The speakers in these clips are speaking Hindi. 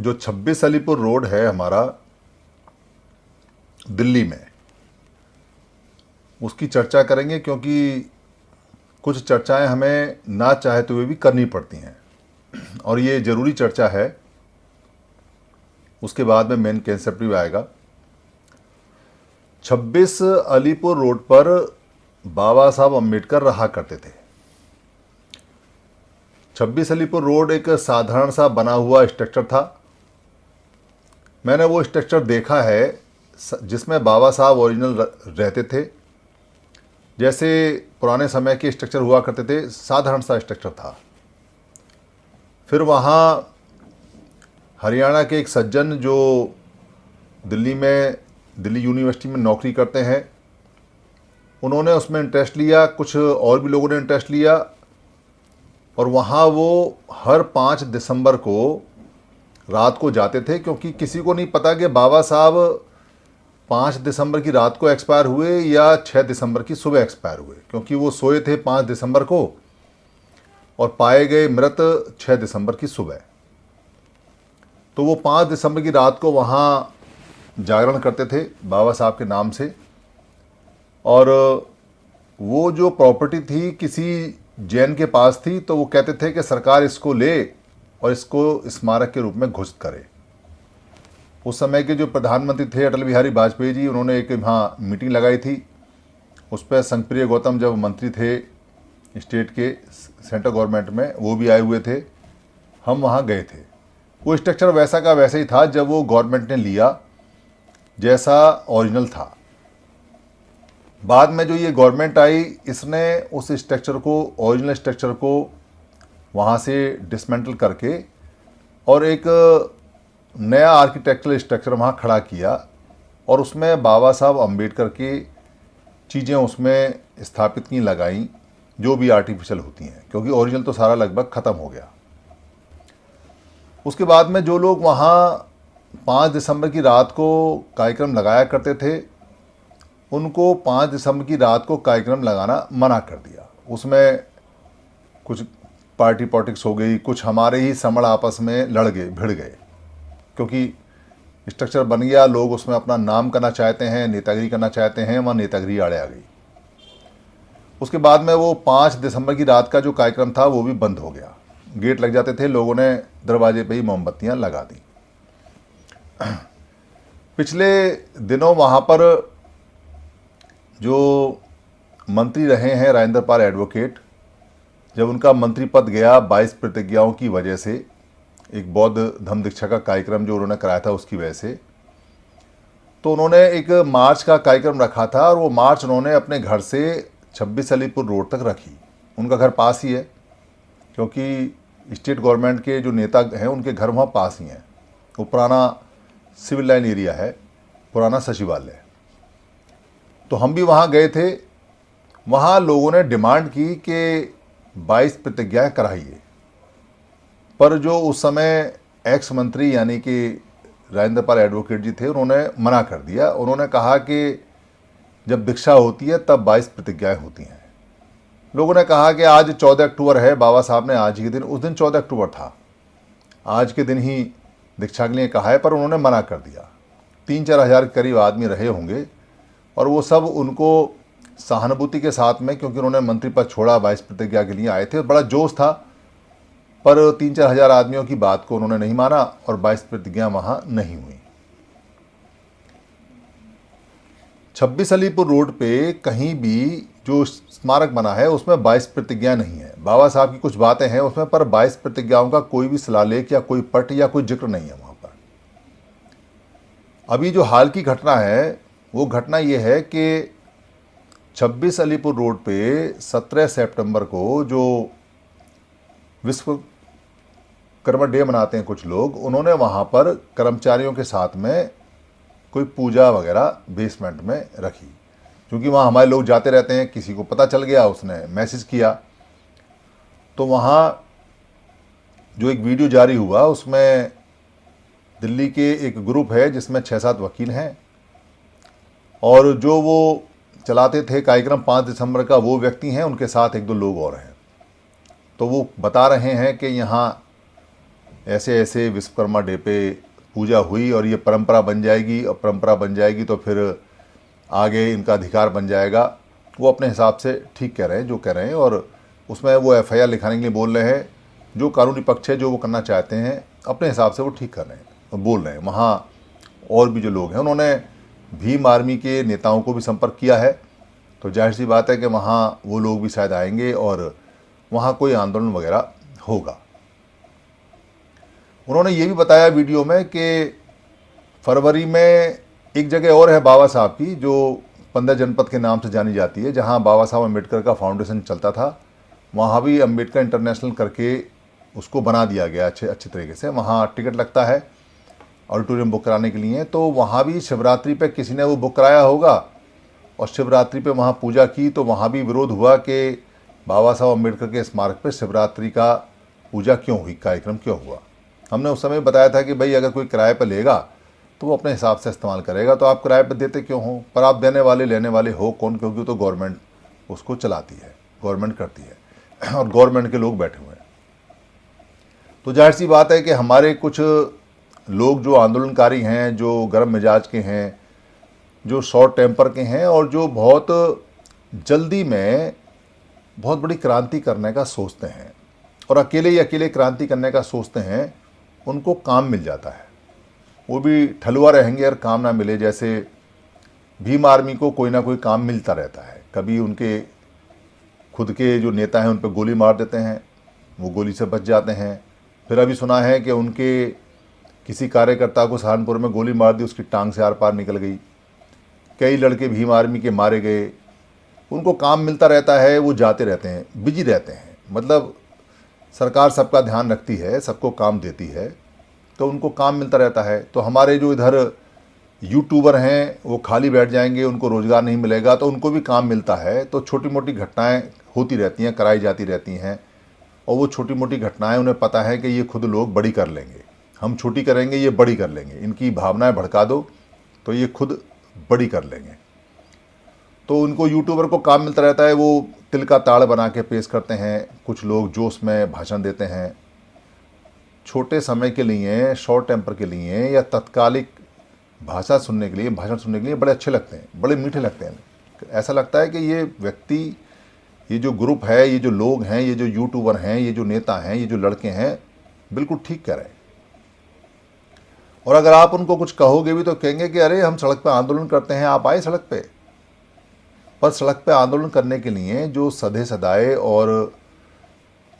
जो 26 अलीपुर रोड है हमारा दिल्ली में, उसकी चर्चा करेंगे क्योंकि कुछ चर्चाएं हमें ना चाहते हुए भी करनी पड़ती हैं और ये ज़रूरी चर्चा है। उसके बाद में मेन कंसेप्ट भी आएगा। 26 अलीपुर रोड पर बाबा साहब अम्बेडकर रहा करते थे। 26 अलीपुर रोड एक साधारण सा बना हुआ स्ट्रक्चर था। मैंने वो स्ट्रक्चर देखा है जिसमें बाबा साहब ओरिजिनल रहते थे। जैसे पुराने समय के स्ट्रक्चर हुआ करते थे, साधारण सा स्ट्रक्चर था। फिर वहाँ हरियाणा के एक सज्जन जो दिल्ली यूनिवर्सिटी में नौकरी करते हैं, उन्होंने उसमें इंटरेस्ट लिया, कुछ और भी लोगों ने इंटरेस्ट लिया और वहाँ वो हर 5 दिसंबर को रात को जाते थे, क्योंकि किसी को नहीं पता कि बाबा साहब 5 दिसंबर की रात को एक्सपायर हुए या 6 दिसंबर की सुबह एक्सपायर हुए, क्योंकि वो सोए थे 5 दिसंबर को और पाए गए मृत 6 दिसंबर की सुबह। तो वो 5 दिसंबर की रात को वहाँ जागरण करते थे बाबा साहब के नाम से। और वो जो प्रॉपर्टी थी किसी जैन के पास थी, तो वो कहते थे कि सरकार इसको ले और इसको स्मारक के रूप में घोषित करे। उस समय के जो प्रधानमंत्री थे अटल बिहारी वाजपेयी जी, उन्होंने एक वहाँ मीटिंग लगाई थी। उस पर संगप्रिय गौतम जब मंत्री थे स्टेट के सेंट्रल गवर्नमेंट में, वो भी आए हुए थे। हम वहाँ गए थे। वो स्ट्रक्चर वैसा का वैसा ही था जब वो गवर्नमेंट ने लिया, जैसा ओरिजिनल था। बाद में जो ये गवर्नमेंट आई, इसने उस स्ट्रक्चर को, ओरिजिनल स्ट्रक्चर को वहाँ से डिसमेंटल करके और एक नया आर्किटेक्चरल स्ट्रक्चर वहाँ खड़ा किया और उसमें बाबा साहब अम्बेडकर की चीज़ें उसमें स्थापित की, लगाई, जो भी आर्टिफिशियल होती हैं, क्योंकि ओरिजिनल तो सारा लगभग ख़त्म हो गया। उसके बाद में जो लोग वहाँ 5 दिसंबर की रात को कार्यक्रम लगाया करते थे, उनको 5 दिसंबर की रात को कार्यक्रम लगाना मना कर दिया। उसमें कुछ पार्टी पॉलिटिक्स हो गई, कुछ हमारे ही समण आपस में लड़ गए, भिड़ गए, क्योंकि स्ट्रक्चर बन गया, लोग उसमें अपना नाम करना चाहते हैं, नेतागिरी करना चाहते हैं, वहाँ नेतागिरी आड़े आ गई। उसके बाद में वो 5 दिसंबर की रात का जो कार्यक्रम था वो भी बंद हो गया। गेट लग जाते थे, लोगों ने दरवाजे पे ही मोमबत्तियाँ लगा दी। पिछले दिनों वहाँ पर जो मंत्री रहे हैं राजेंद्र पाल एडवोकेट, जब उनका मंत्री पद गया 22 प्रतिज्ञाओं की वजह से, एक बौद्ध धम्म दीक्षा का कार्यक्रम जो उन्होंने कराया था उसकी वजह से, तो उन्होंने एक मार्च का कार्यक्रम रखा था और वो मार्च उन्होंने अपने घर से 26 अलीपुर रोड तक रखी। उनका घर पास ही है, क्योंकि स्टेट गवर्नमेंट के जो नेता हैं उनके घर वहाँ पास ही हैं। वो पुराना सिविल लाइन एरिया है, पुराना सचिवालय। तो हम भी वहाँ गए थे। वहाँ लोगों ने डिमांड की कि 22 प्रतिज्ञाएँ कराइए, पर जो उस समय एक्स मंत्री यानी कि राजेंद्र पाल एडवोकेट जी थे, उन्होंने मना कर दिया। उन्होंने कहा कि जब दीक्षा होती है तब 22 प्रतिज्ञाएँ होती हैं। लोगों ने कहा कि आज 14 अक्टूबर है, बाबा साहब ने आज के दिन, उस दिन 14 अक्टूबर था, आज के दिन ही दीक्षा के लिए कहा है, पर उन्होंने मना कर दिया। 3-4 हज़ार के करीब आदमी रहे होंगे और वो सब उनको सहानुभूति के साथ में, क्योंकि उन्होंने मंत्री पद छोड़ा, 22 प्रतिज्ञा के लिए आए थे, बड़ा जोश था, पर 3-4 हज़ार आदमियों की बात को उन्होंने नहीं माना और 22 प्रतिज्ञा वहाँ नहीं हुई। 26 अलीपुर रोड पे कहीं भी जो स्मारक बना है उसमें 22 प्रतिज्ञा नहीं है। बाबा साहब की कुछ बातें हैं उसमें, पर 22 प्रतिज्ञाओं का कोई भी शिलालेख या कोई पट या कोई जिक्र नहीं है वहाँ पर। अभी जो हाल की घटना है वो घटना ये है कि 26 अलीपुर रोड पे 17 सितंबर को जो विश्वकर्मा डे मनाते हैं कुछ लोग, उन्होंने वहाँ पर कर्मचारियों के साथ में कोई पूजा वगैरह बेसमेंट में रखी। क्योंकि वहाँ हमारे लोग जाते रहते हैं, किसी को पता चल गया, उसने मैसेज किया, तो वहाँ जो एक वीडियो जारी हुआ उसमें दिल्ली के एक ग्रुप है जिसमें 6-7 वकील हैं और जो वो चलाते थे कार्यक्रम 5 दिसंबर का वो व्यक्ति हैं, उनके साथ 1-2 लोग और हैं। तो वो बता रहे हैं कि यहाँ ऐसे ऐसे विश्वकर्मा डे पे पूजा हुई और ये परंपरा बन जाएगी, और परंपरा बन जाएगी तो फिर आगे इनका अधिकार बन जाएगा। वो अपने हिसाब से ठीक कह रहे हैं जो कह रहे हैं, और उसमें वो एफआईआर लिखाने के लिए बोल रहे हैं। जो कानूनी पक्ष है जो वो करना चाहते हैं अपने हिसाब से वो ठीक कर रहे हैं, बोल रहे हैं। वहाँ और भी जो लोग हैं उन्होंने भीम आर्मी के नेताओं को भी संपर्क किया है, तो जाहिर सी बात है कि वहाँ वो लोग भी शायद आएंगे और वहाँ कोई आंदोलन वगैरह होगा। उन्होंने ये भी बताया वीडियो में कि फरवरी में एक जगह और है बाबा साहब की, जो 15 जनपद के नाम से जानी जाती है, जहाँ बाबा साहब अम्बेडकर का फाउंडेशन चलता था। वहाँ भी अम्बेडकर इंटरनेशनल करके उसको बना दिया गया अच्छे तरीके से। वहाँ टिकट लगता है ऑडिटोरियम बुक कराने के लिए, तो वहाँ भी शिवरात्रि पे किसी ने वो बुक कराया होगा और शिवरात्रि पे वहाँ पूजा की, तो वहाँ भी विरोध हुआ कि बाबा साहब अम्बेडकर के स्मारक पे शिवरात्रि का पूजा क्यों हुई, कार्यक्रम क्यों हुआ। हमने उस समय बताया था कि भाई अगर कोई किराए पर लेगा तो वो अपने हिसाब से इस्तेमाल करेगा, तो आप किराए पर देते क्यों हो, पर आप देने वाले लेने वाले हो कौन, क्योंकि तो गवर्नमेंट उसको चलाती है, गवर्नमेंट करती है और गवर्नमेंट के लोग बैठे हुए हैं। तो जाहिर सी बात है कि हमारे कुछ लोग जो आंदोलनकारी हैं, जो गर्म मिजाज के हैं, जो शॉर्ट टेम्पर के हैं और जो बहुत जल्दी में बहुत बड़ी क्रांति करने का सोचते हैं और अकेले ही अकेले क्रांति करने का सोचते हैं, उनको काम मिल जाता है। वो भी ठलुआ रहेंगे और काम ना मिले। जैसे भीम आर्मी को कोई ना कोई काम मिलता रहता है, कभी उनके खुद के जो नेता हैं उन पर गोली मार देते हैं, वो गोली से बच जाते हैं। फिर अभी सुना है कि उनके किसी कार्यकर्ता को सहारनपुर में गोली मार दी, उसकी टांग से आर पार निकल गई। कई लड़के भीम आर्मी के मारे गए। उनको काम मिलता रहता है, वो जाते रहते हैं, बिजी रहते हैं। मतलब सरकार सबका ध्यान रखती है, सबको काम देती है, तो उनको काम मिलता रहता है। तो हमारे जो इधर यूट्यूबर हैं वो खाली बैठ जाएंगे, उनको रोज़गार नहीं मिलेगा, तो उनको भी काम मिलता है। तो छोटी मोटी घटनाएं होती रहती हैं, कराई जाती रहती हैं, और वो छोटी मोटी घटनाएं उन्हें पता है कि ये खुद लोग बड़ी कर लेंगे, हम छोटी करेंगे ये बड़ी कर लेंगे, इनकी भावनाएं भड़का दो तो ये खुद बड़ी कर लेंगे। तो उनको यूट्यूबर को काम मिलता रहता है, वो तिल का ताड़ बना के पेश करते हैं। कुछ लोग जोश में भाषण देते हैं, छोटे समय के लिए, शॉर्ट टेम्पर के लिए या तत्कालिक भाषण सुनने के लिए बड़े अच्छे लगते हैं, बड़े मीठे लगते हैं। ऐसा लगता है कि ये व्यक्ति, ये जो ग्रुप है, ये जो लोग हैं, ये जो यूट्यूबर हैं, ये जो नेता हैं, ये जो लड़के हैं, बिल्कुल ठीक कह रहे हैं। और अगर आप उनको कुछ कहोगे भी तो कहेंगे कि अरे हम सड़क पर आंदोलन करते हैं, आप आए सड़क पे। पर सड़क पे आंदोलन करने के लिए जो सधे सदाए और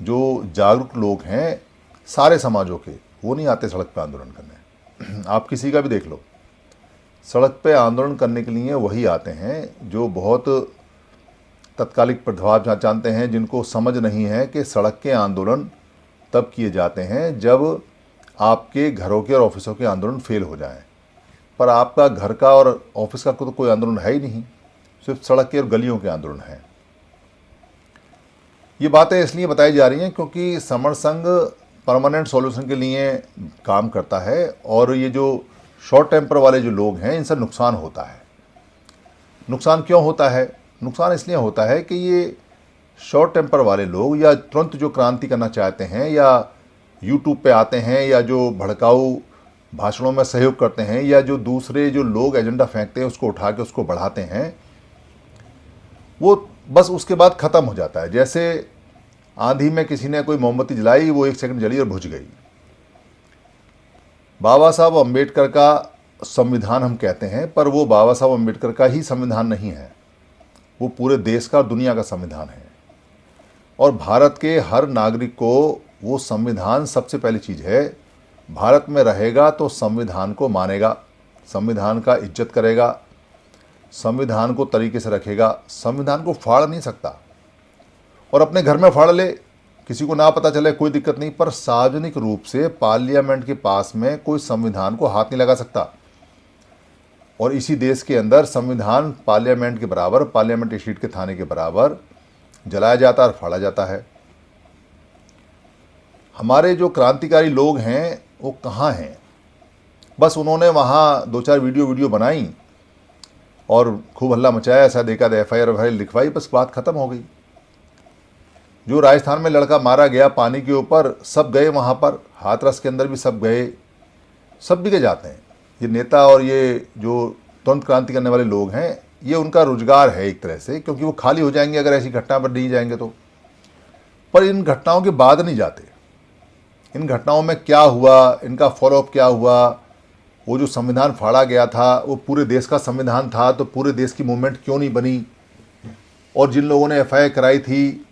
जो जागरूक लोग हैं सारे समाजों के, वो नहीं आते सड़क पे आंदोलन करने। आप किसी का भी देख लो, सड़क पे आंदोलन करने के लिए वही आते हैं जो बहुत तत्कालिक प्रभाव जानते हैं, जिनको समझ नहीं है कि सड़क के आंदोलन तब किए जाते हैं जब आपके घरों के और ऑफिसों के आंदोलन फेल हो जाएं। पर आपका घर का और ऑफिस का तो कोई आंदोलन है ही नहीं, सिर्फ सड़क के और गलियों के आंदोलन हैं। ये बातें इसलिए बताई जा रही हैं क्योंकि समर संघ परमानेंट सॉल्यूशन के लिए काम करता है, और ये जो शॉर्ट टेम्पर वाले जो लोग हैं इनसे नुकसान होता है। नुकसान क्यों होता है? नुकसान इसलिए होता है कि ये शॉर्ट टेम्पर वाले लोग या तुरंत जो क्रांति करना चाहते हैं या यूट्यूब पे आते हैं या जो भड़काऊ भाषणों में सहयोग करते हैं या जो दूसरे जो लोग एजेंडा फेंकते हैं उसको उठा के उसको बढ़ाते हैं, वो बस उसके बाद ख़त्म हो जाता है। जैसे आंधी में किसी ने कोई मोमबत्ती जलाई, वो 1 सेकंड जली और बुझ गई। बाबा साहब अम्बेडकर का संविधान हम कहते हैं, पर वो बाबा साहब अम्बेडकर का ही संविधान नहीं है, वो पूरे देश का और दुनिया का संविधान है। और भारत के हर नागरिक को वो संविधान सबसे पहली चीज़ है। भारत में रहेगा तो संविधान को मानेगा, संविधान का इज्जत करेगा, संविधान को तरीके से रखेगा, संविधान को फाड़ नहीं सकता। और अपने घर में फाड़ ले, किसी को ना पता चले, कोई दिक्कत नहीं, पर सार्वजनिक रूप से पार्लियामेंट के पास में कोई संविधान को हाथ नहीं लगा सकता। और इसी देश के अंदर संविधान पार्लियामेंट के बराबर, पार्लियामेंट्री सीट के थाने के बराबर जलाया जाता है और फाड़ा जाता है। हमारे जो क्रांतिकारी लोग हैं वो कहाँ हैं? बस उन्होंने वहाँ 2-4 वीडियो बनाई और खूब हल्ला मचाया, ऐसा देखा, एफआईआर लिखवाई, बस बात ख़त्म हो गई। जो राजस्थान में लड़का मारा गया पानी के ऊपर, सब गए वहाँ पर, हाथरस के अंदर भी सब गए, सब बिके जाते हैं। ये नेता और ये जो तुरंत क्रांति करने वाले लोग हैं, ये उनका रोजगार है एक तरह से, क्योंकि वो खाली हो जाएंगे अगर ऐसी घटना पर नहीं जाएंगे तो। पर इन घटनाओं के बाद नहीं जाते, इन घटनाओं में क्या हुआ, इनका फॉलोअप क्या हुआ, वो जो संविधान फाड़ा गया था वो पूरे देश का संविधान था, तो पूरे देश की मूवमेंट क्यों नहीं बनी, और जिन लोगों ने एफआईआर कराई थी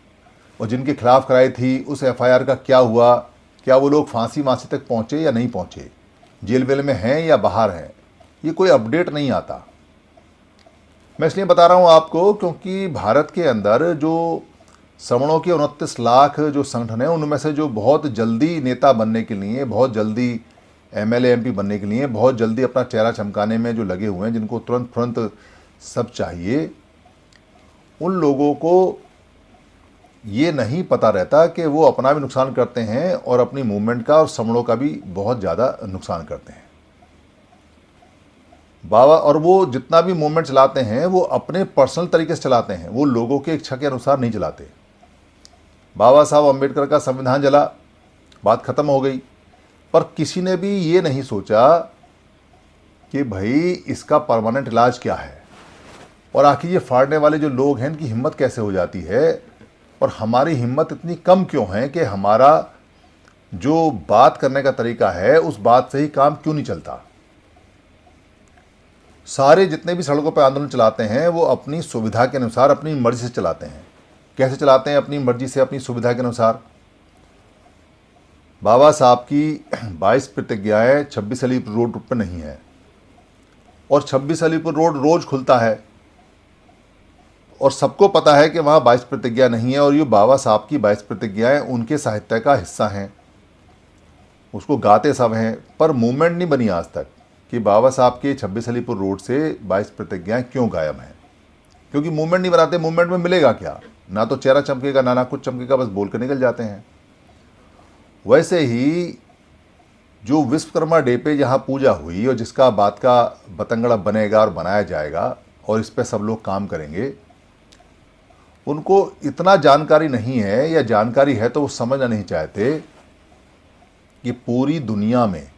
और जिनके खिलाफ कराई थी उस एफआईआर का क्या हुआ, क्या वो लोग फांसी तक पहुँचे या नहीं पहुँचे, जेल वेल में हैं या बाहर हैं, ये कोई अपडेट नहीं आता। मैं इसलिए बता रहा हूँ आपको क्योंकि भारत के अंदर जो सवर्णों के 29 लाख जो संगठन हैं, उनमें से जो बहुत जल्दी नेता बनने के लिए, बहुत जल्दी एमएलए एमपी बनने के लिए, बहुत जल्दी अपना चेहरा चमकाने में जो लगे हुए हैं, जिनको तुरंत तुरंत सब चाहिए, उन लोगों को ये नहीं पता रहता कि वो अपना भी नुकसान करते हैं और अपनी मूवमेंट का और सवर्णों का भी बहुत ज़्यादा नुकसान करते हैं। बाबा और वो जितना भी मूवमेंट चलाते हैं वो अपने पर्सनल तरीके से चलाते हैं, वो लोगों के इच्छा के अनुसार नहीं चलाते। बाबा साहब अम्बेडकर का संविधान जला, बात खत्म हो गई, पर किसी ने भी ये नहीं सोचा कि भाई इसका परमानेंट इलाज क्या है, और आखिर ये फाड़ने वाले जो लोग हैं इनकी हिम्मत कैसे हो जाती है, और हमारी हिम्मत इतनी कम क्यों है कि हमारा जो बात करने का तरीका है उस बात से ही काम क्यों नहीं चलता। सारे जितने भी सड़कों पर आंदोलन चलाते हैं वो अपनी सुविधा के अनुसार अपनी मर्जी से चलाते हैं। कैसे चलाते हैं? अपनी मर्जी से, अपनी सुविधा के अनुसार। बाबा साहब की 22 प्रतिज्ञाएं 26 अलीपुर रोड पर नहीं है, और 26 अलीपुर रोड रोज खुलता है, और सबको पता है कि वहाँ 22 प्रतिज्ञा नहीं है, और ये बाबा साहब की 22 प्रतिज्ञाएं उनके साहित्य का हिस्सा हैं, उसको गाते सब हैं, पर मूवमेंट नहीं बनी आज तक कि बाबा साहब के 26 अलीपुर रोड से 22 प्रतिज्ञाएं क्यों गायब हैं। क्योंकि मूवमेंट नहीं बनाते। मूवमेंट में मिलेगा क्या? ना तो चेहरा चमकेगा, ना कुछ चमकेगा, बस बोल कर निकल जाते हैं। वैसे ही जो विश्वकर्मा डे पे जहाँ पूजा हुई और जिसका बात का बतंगड़ा बनेगा और बनाया जाएगा और इस पे सब लोग काम करेंगे, उनको इतना जानकारी नहीं है, या जानकारी है तो वो समझना नहीं चाहते कि पूरी दुनिया में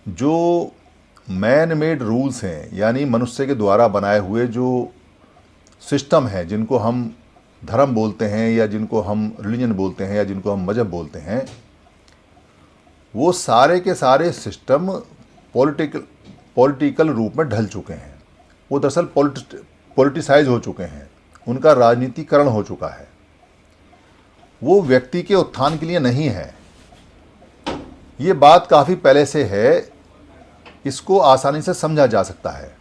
जो मैन मेड रूल्स हैं, यानी मनुष्य के द्वारा बनाए हुए जो सिस्टम हैं, जिनको हम धर्म बोलते हैं या जिनको हम रिलीजन बोलते हैं या जिनको हम मजहब बोलते हैं, वो सारे के सारे सिस्टम पॉलिटिकल रूप में ढल चुके हैं। वो दरअसल पॉलिटिसाइज हो चुके हैं, उनका राजनीतिकरण हो चुका है। वो व्यक्ति के उत्थान के लिए नहीं है। ये बात काफ़ी पहले से है, इसको आसानी से समझा जा सकता है,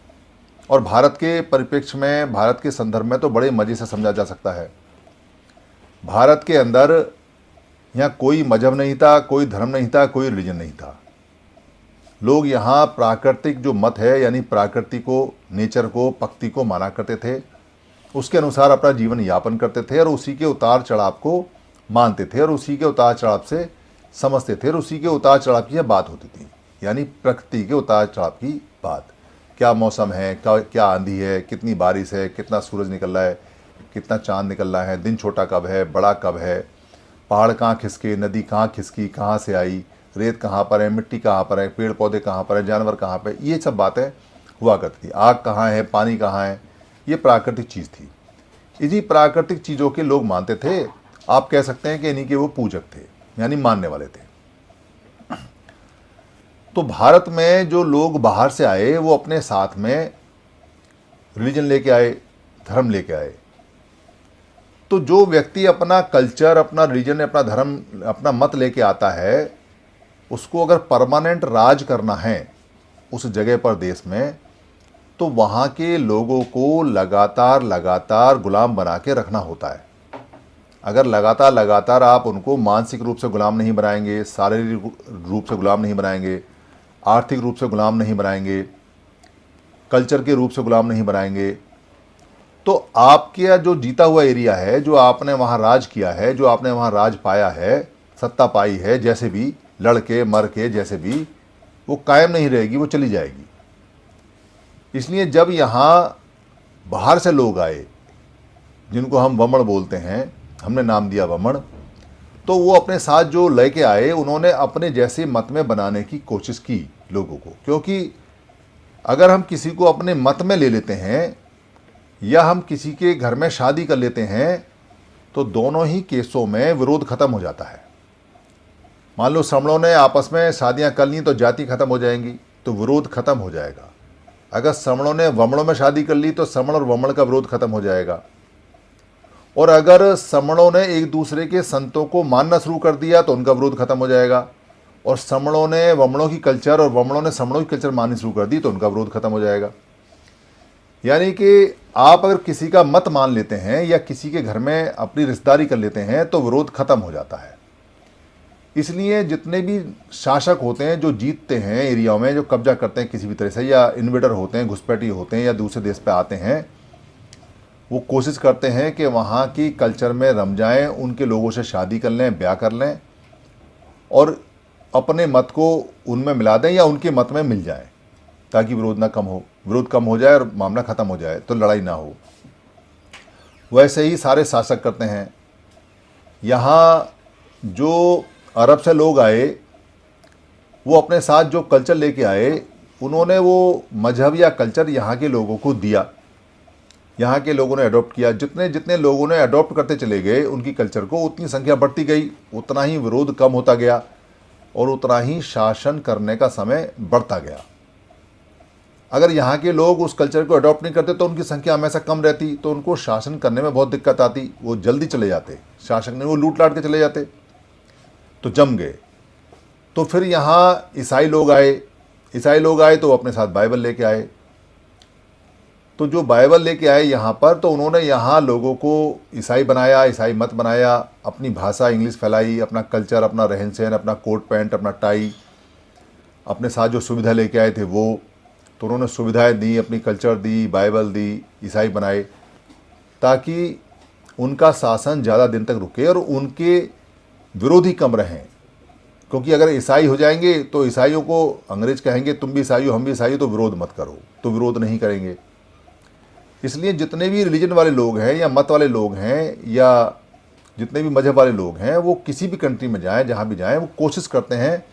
और भारत के परिप्रेक्ष्य में, भारत के संदर्भ में तो बड़े मज़े से समझा जा सकता है। भारत के अंदर यहाँ कोई मजहब नहीं था, कोई धर्म नहीं था, कोई रिलीजन नहीं था। लोग यहाँ प्राकृतिक जो मत है, यानी प्रकृति को, नेचर को, प्रकृति को माना करते थे, उसके अनुसार अपना जीवन यापन करते थे, और उसी के उतार चढ़ाव को मानते थे, और उसी के उतार चढ़ाव से समझते थे, और उसी के उतार चढ़ाव की बात होती थी, यानी प्रकृति के उतार चढ़ाव की बात। क्या मौसम है, क्या आंधी है, कितनी बारिश है, कितना सूरज निकल रहा है, कितना चांद निकल रहा है, दिन छोटा कब है, बड़ा कब है, पहाड़ कहाँ खिसके, नदी कहाँ खिसकी, कहाँ से आई, रेत कहाँ पर है, मिट्टी कहाँ पर है, पेड़ पौधे कहाँ पर है, जानवर कहाँ पर, ये सब बातें हुआ करती थी। आग कहाँ है, पानी कहाँ है, ये प्राकृतिक चीज़ थी। इसी प्राकृतिक चीज़ों के लोग मानते थे। आप कह सकते हैं कि इन्हीं के वो पूजक थे, यानी मानने वाले थे। तो भारत में जो लोग बाहर से आए वो अपने साथ में रिलीजन लेके आए, धर्म लेके आए। तो जो व्यक्ति अपना कल्चर, अपना रिलीजन, अपना धर्म, अपना मत लेके आता है, उसको अगर परमानेंट राज करना है उस जगह पर, देश में, तो वहाँ के लोगों को लगातार गुलाम बना के रखना होता है। अगर लगातार आप उनको मानसिक रूप से गुलाम नहीं बनाएंगे, शारीरिक रूप से गुलाम नहीं बनाएंगे, आर्थिक रूप से गुलाम नहीं बनाएंगे, कल्चर के रूप से गुलाम नहीं बनाएंगे, तो आपके जो जीता हुआ एरिया है, जो आपने वहाँ राज किया है, जो आपने वहाँ राज पाया है, सत्ता पाई है, जैसे भी लड़के मर के, जैसे भी, वो कायम नहीं रहेगी, वो चली जाएगी। इसलिए जब यहाँ बाहर से लोग आए, जिनको हम वमन बोलते हैं, हमने नाम दिया वमन। तो वो अपने साथ जो लेके आए, उन्होंने अपने जैसे मत में बनाने की कोशिश की लोगों को। क्योंकि अगर हम किसी को अपने मत में ले लेते हैं या हम किसी के घर में शादी कर लेते हैं, तो दोनों ही केसों में विरोध खत्म हो जाता है। मान लो श्रमणों ने आपस में शादियां कर ली तो जाति खत्म हो जाएंगी, तो विरोध खत्म हो जाएगा। अगर श्रमणों ने वमणों में शादी कर ली तो श्रमण और वमण का विरोध खत्म हो जाएगा। और अगर श्रमणों ने एक दूसरे के संतों को मानना शुरू कर दिया तो उनका विरोध खत्म हो जाएगा। और श्रमणों ने वमणों की कल्चर और वमणों ने श्रमणों की कल्चर माननी शुरू कर दी तो उनका विरोध खत्म हो जाएगा। यानी कि आप अगर किसी का मत मान लेते हैं या किसी के घर में अपनी रिश्तेदारी कर लेते हैं तो विरोध खत्म हो जाता है। इसलिए जितने भी शासक होते हैं जो जीतते हैं एरियाओं में, जो कब्जा करते हैं किसी भी तरह से, या इन्वेडर होते हैं, घुसपैठी होते हैं, या दूसरे देश पे आते हैं, वो कोशिश करते हैं कि वहाँ की कल्चर में रम जाएं, उनके लोगों से शादी कर लें, ब्याह कर लें और अपने मत को उनमें मिला दें या उनके मत में मिल जाएं, ताकि विरोध ना कम हो, विरोध कम हो जाए और मामला ख़त्म हो जाए, तो लड़ाई ना हो। वैसे ही सारे शासक करते हैं। यहाँ जो अरब से लोग आए, वो अपने साथ जो कल्चर लेके आए, उन्होंने वो मजहब या कल्चर यहाँ के लोगों को दिया, यहाँ के लोगों ने अडॉप्ट किया। जितने जितने लोगों ने अडॉप्ट करते चले गए उनकी कल्चर को, उतनी संख्या बढ़ती गई, उतना ही विरोध कम होता गया और उतना ही शासन करने का समय बढ़ता गया। अगर यहाँ के लोग उस कल्चर को अडॉप्ट नहीं करते तो उनकी संख्या हमेशा कम रहती, तो उनको शासन करने में बहुत दिक्कत आती, वो जल्दी चले जाते, शासक ने वो लूट लाट के चले जाते, तो जम गए। तो फिर यहाँ ईसाई लोग आए तो वो अपने साथ बाइबल लेके आए। तो जो बाइबल लेके आए यहाँ पर, तो उन्होंने यहाँ लोगों को ईसाई बनाया, ईसाई मत बनाया, अपनी भाषा इंग्लिश फैलाई, अपना कल्चर, अपना रहन सहन, अपना कोट पैंट, अपना टाई, अपने साथ जो सुविधा लेके आए थे वो, तो उन्होंने सुविधाएं दी, अपनी कल्चर दी, बाइबल दी, ईसाई बनाए, ताकि उनका शासन ज़्यादा दिन तक रुके और उनके विरोधी कम रहें। क्योंकि अगर ईसाई हो जाएंगे तो ईसाइयों को अंग्रेज कहेंगे तुम भी ईसाई हो, हम भी ईसाई हो, तो विरोध मत करो, तो विरोध नहीं करेंगे। इसलिए जितने भी रिलीजन वाले लोग हैं या मत वाले लोग हैं या जितने भी मजहब वाले लोग हैं, वो किसी भी कंट्री में जाएं, जहाँ भी जाएं, वो कोशिश करते हैं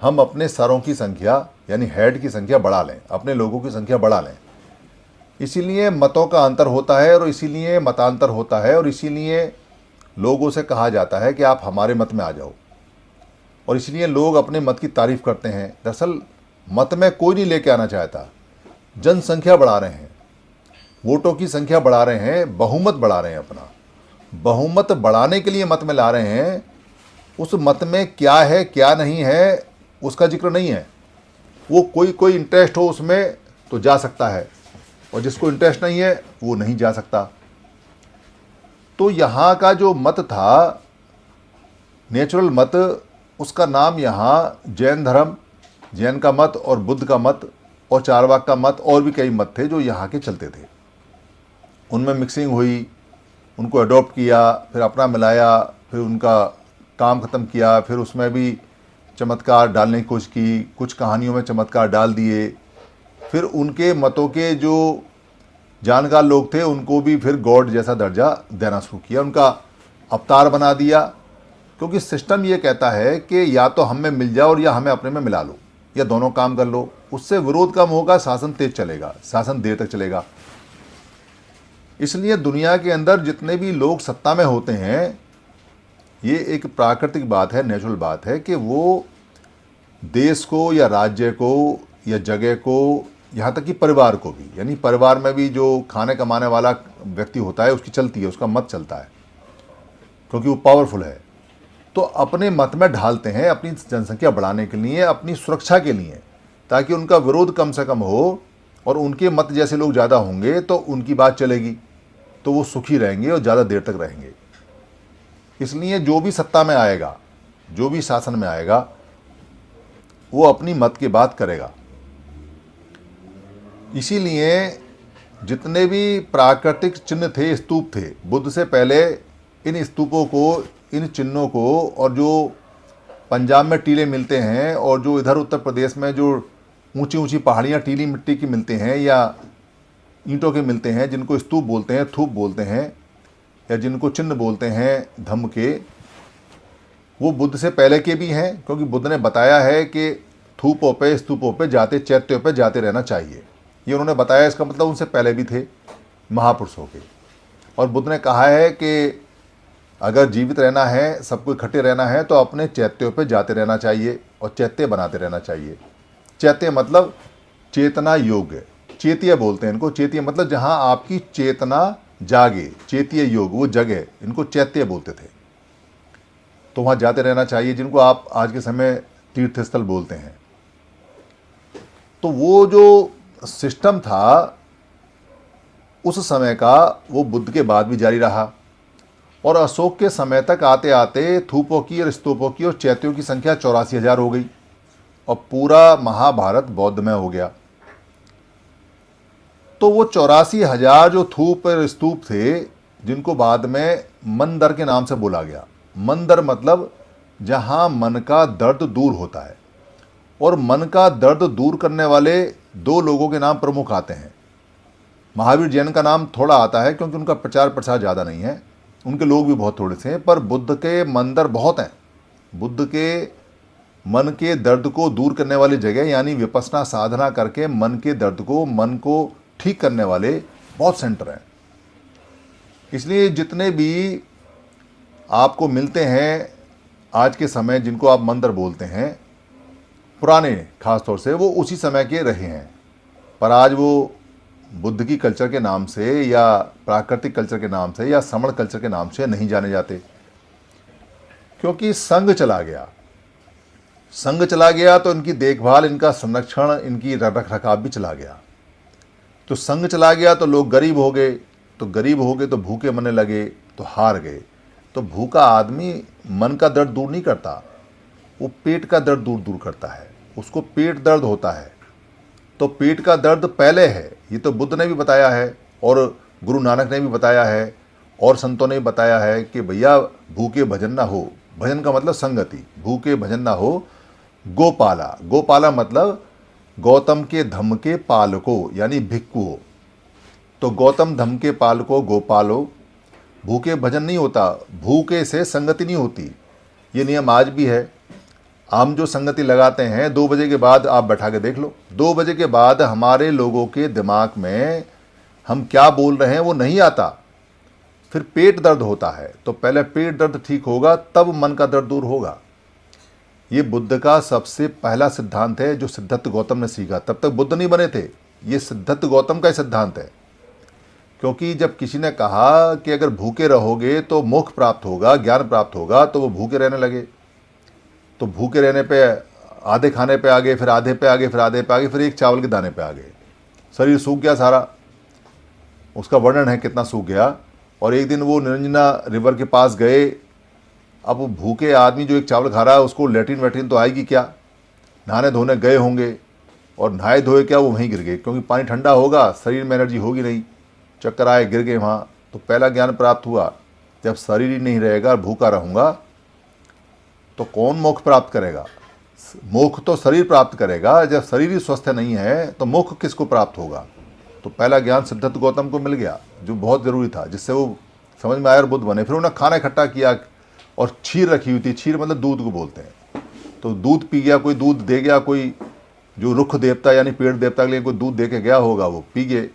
हम अपने सरों की संख्या यानी हेड की संख्या बढ़ा लें, अपने लोगों की संख्या बढ़ा लें। इसीलिए मतों का अंतर होता है और इसीलिए मतांतर होता है और इसीलिए लोगों से कहा जाता है कि आप हमारे मत में आ जाओ, और इसलिए लोग अपने मत की तारीफ करते हैं। दरअसल मत में कोई नहीं लेके आना चाहता, जनसंख्या बढ़ा रहे हैं, वोटों की संख्या बढ़ा रहे हैं, बहुमत बढ़ा रहे हैं, अपना बहुमत बढ़ाने के लिए मत में ला रहे हैं। उस मत में क्या है क्या नहीं है उसका जिक्र नहीं है। वो कोई इंटरेस्ट हो उसमें तो जा सकता है, और जिसको इंटरेस्ट नहीं है वो नहीं जा सकता। तो यहाँ का जो मत था नेचुरल मत, उसका नाम यहाँ जैन धर्म, जैन का मत और बुद्ध का मत और चारवाक का मत और भी कई मत थे जो यहाँ के चलते थे। उनमें मिक्सिंग हुई, उनको अडॉप्ट किया, फिर अपना मिलाया, फिर उनका काम ख़त्म किया, फिर उसमें भी चमत्कार डालने की कोशिश की, कुछ कहानियों में चमत्कार डाल दिए। फिर उनके मतों के जो जानकार लोग थे उनको भी फिर गॉड जैसा दर्जा देना शुरू किया, उनका अवतार बना दिया। क्योंकि सिस्टम ये कहता है कि या तो हम में मिल जाओ और या हमें अपने में मिला लो, या दोनों काम कर लो। उससे विरोध कम होगा, शासन तेज चलेगा, शासन देर तक चलेगा। इसलिए दुनिया के अंदर जितने भी लोग सत्ता में होते हैं, ये एक प्राकृतिक बात है, नेचुरल बात है कि वो देश को या राज्य को या जगह को, यहाँ तक कि परिवार को भी, यानी परिवार में भी जो खाने कमाने वाला व्यक्ति होता है उसकी चलती है, उसका मत चलता है, क्योंकि वो पावरफुल है। तो अपने मत में ढालते हैं अपनी जनसंख्या बढ़ाने के लिए, अपनी सुरक्षा के लिए, ताकि उनका विरोध कम से कम हो और उनके मत जैसे लोग ज़्यादा होंगे तो उनकी बात चलेगी, तो वो सुखी रहेंगे और ज़्यादा देर तक रहेंगे। इसलिए जो भी सत्ता में आएगा, जो भी शासन में आएगा, वो अपनी मत की बात करेगा। इसीलिए जितने भी प्राकृतिक चिन्ह थे, स्तूप थे, बुद्ध से पहले इन स्तूपों को, इन चिन्हों को, और जो पंजाब में टीले मिलते हैं और जो इधर उत्तर प्रदेश में जो ऊंची ऊंची पहाड़ियाँ टीली मिट्टी की मिलते हैं या ईंटों के मिलते हैं, जिनको स्तूप बोलते हैं, थूप बोलते हैं, या जिनको चिन्ह बोलते हैं धम्म के, वो बुद्ध से पहले के भी हैं, क्योंकि बुद्ध ने बताया है कि थूपों पे, स्तूपों पे जाते, चैत्यों पे जाते रहना चाहिए। ये उन्होंने बताया, इसका मतलब उनसे पहले भी थे महापुरुषों के। और बुद्ध ने कहा है कि अगर जीवित रहना है, सबको इकट्ठे रहना है, तो अपने चैत्यों पे जाते रहना चाहिए और चैत्य बनाते रहना चाहिए। चैत्य मतलब चेतना योग्य, चेतीय बोलते हैं इनको। चेतीय मतलब जहाँ आपकी चेतना जागे, चेतीय योग, वो जगह, इनको चैत्य बोलते थे। तो वहाँ जाते रहना चाहिए, जिनको आप आज के समय तीर्थस्थल बोलते हैं। तो वो जो सिस्टम था उस समय का, वो बुद्ध के बाद भी जारी रहा। और अशोक के समय तक आते आते थूपों की और स्तूपों की और चैत्यों की संख्या 84,000 हो गई और पूरा महाभारत बौद्धमय हो गया। तो वो 84,000 जो थूप और स्तूप थे, जिनको बाद में मंदिर के नाम से बोला गया। मंदिर मतलब जहाँ मन का दर्द दूर होता है। और मन का दर्द दूर करने वाले दो लोगों के नाम प्रमुख आते हैं। महावीर जैन का नाम थोड़ा आता है क्योंकि उनका प्रचार प्रसार ज़्यादा नहीं है, उनके लोग भी बहुत थोड़े से हैं, पर बुद्ध के मंदिर बहुत हैं। बुद्ध के मन के दर्द को दूर करने वाली जगह, यानी विपश्यना साधना करके मन के दर्द को, मन को ठीक करने वाले बहुत सेंटर हैं। इसलिए जितने भी आपको मिलते हैं आज के समय, जिनको आप मंदिर बोलते हैं, पुराने खास तौर से, वो उसी समय के रहे हैं। पर आज वो बुद्ध की कल्चर के नाम से या प्राकृतिक कल्चर के नाम से या समण कल्चर के नाम से नहीं जाने जाते, क्योंकि संघ चला गया। संघ चला गया तो इनकी देखभाल, इनका संरक्षण, इनकी रख रखाव भी चला गया। तो संघ चला गया तो लोग गरीब हो गए, तो गरीब हो गए तो भूखे मरने लगे, तो हार गए। तो भूखा आदमी मन का दर्द दूर नहीं करता, वो पेट का दर्द दूर करता है। उसको पेट दर्द होता है, तो पेट का दर्द पहले है। ये तो बुद्ध ने भी बताया है और गुरु नानक ने भी बताया है और संतों ने भी बताया है कि भैया भूखे भजन ना हो। भजन का मतलब संगति, भूखे भजन ना हो। गोपाला, गोपाला मतलब गौतम के धम्म के पालको, यानी भिक्खु हो। तो गौतम धम्म के पालको, गोपालो। भूखे भजन नहीं होता, भूखे से संगति नहीं होती। ये नियम आज भी है। हम जो संगति लगाते हैं 2 बजे के बाद, आप बैठा के देख लो, 2 बजे के बाद हमारे लोगों के दिमाग में हम क्या बोल रहे हैं वो नहीं आता, फिर पेट दर्द होता है। तो पहले पेट दर्द ठीक होगा, तब मन का दर्द दूर होगा। ये बुद्ध का सबसे पहला सिद्धांत है जो सिद्धार्थ गौतम ने सीखा। तब तक बुद्ध नहीं बने थे, ये सिद्धार्थ गौतम का ही सिद्धांत है। क्योंकि जब किसी ने कहा कि अगर भूखे रहोगे तो मोक्ष प्राप्त होगा, ज्ञान प्राप्त होगा, तो वो भूखे रहने लगे। तो भूखे रहने पे आधे खाने पे आ गए, फिर आधे पे आ गए, फिर आधे पे आ गए, फिर एक चावल के दाने पे आ गए। शरीर सूख गया सारा, उसका वर्णन है कितना सूख गया। और एक दिन वो निरंजना रिवर के पास गए। अब वो भूखे आदमी जो एक चावल खा रहा है, उसको लेट्रिन वेट्रिन तो आएगी क्या, नहाने धोने गए होंगे, और नहाए धोए क्या, वो वहीं गिर गए, क्योंकि पानी ठंडा होगा, शरीर में एनर्जी होगी नहीं, चक्कर आए, गिर गए वहाँ। तो पहला ज्ञान प्राप्त हुआ, जब शरीर ही नहीं रहेगा, भूखा रहूँगा, तो कौन मोक्ष प्राप्त करेगा। मोक्ष तो शरीर प्राप्त करेगा, जब शरीर ही स्वस्थ नहीं है तो मोक्ष किसको प्राप्त होगा। तो पहला ज्ञान सिद्धार्थ गौतम को मिल गया, जो बहुत ज़रूरी था, जिससे वो समझ में आया और बुद्ध बने। फिर उन्होंने खाना इकट्ठा किया और क्षीर रखी हुई थी। क्षीर मतलब दूध को बोलते हैं। तो दूध पी गया कोई, दूध दे गया कोई, जो रुख देवता यानी पेड़ देवता के लिए कोई दूध दे के गया होगा, वो पी गए।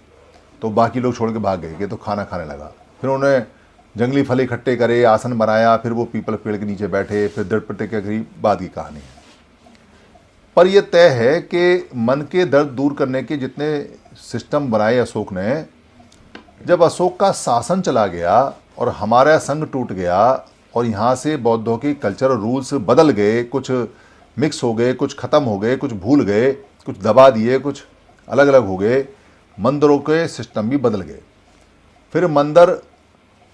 तो बाकी लोग छोड़ के भाग गए, तो खाना खाने लगा। फिर उन्होंने जंगली फल इकट्ठे करे, आसन बनाया, फिर वो पीपल पेड़ के नीचे बैठे, फिर दृढ़ प्रतिज्ञा करी, बाद की कहानी है। पर यह तय है कि मन के दर्द दूर करने के जितने सिस्टम बनाए अशोक ने, जब अशोक का शासन चला गया और हमारा संघ टूट गया और यहाँ से बौद्धों की कल्चर और रूल्स बदल गए, कुछ मिक्स हो गए, कुछ ख़त्म हो गए, कुछ भूल गए, कुछ दबा दिए, कुछ अलग अलग हो गए, मंदिरों के सिस्टम भी बदल गए। फिर मंदिर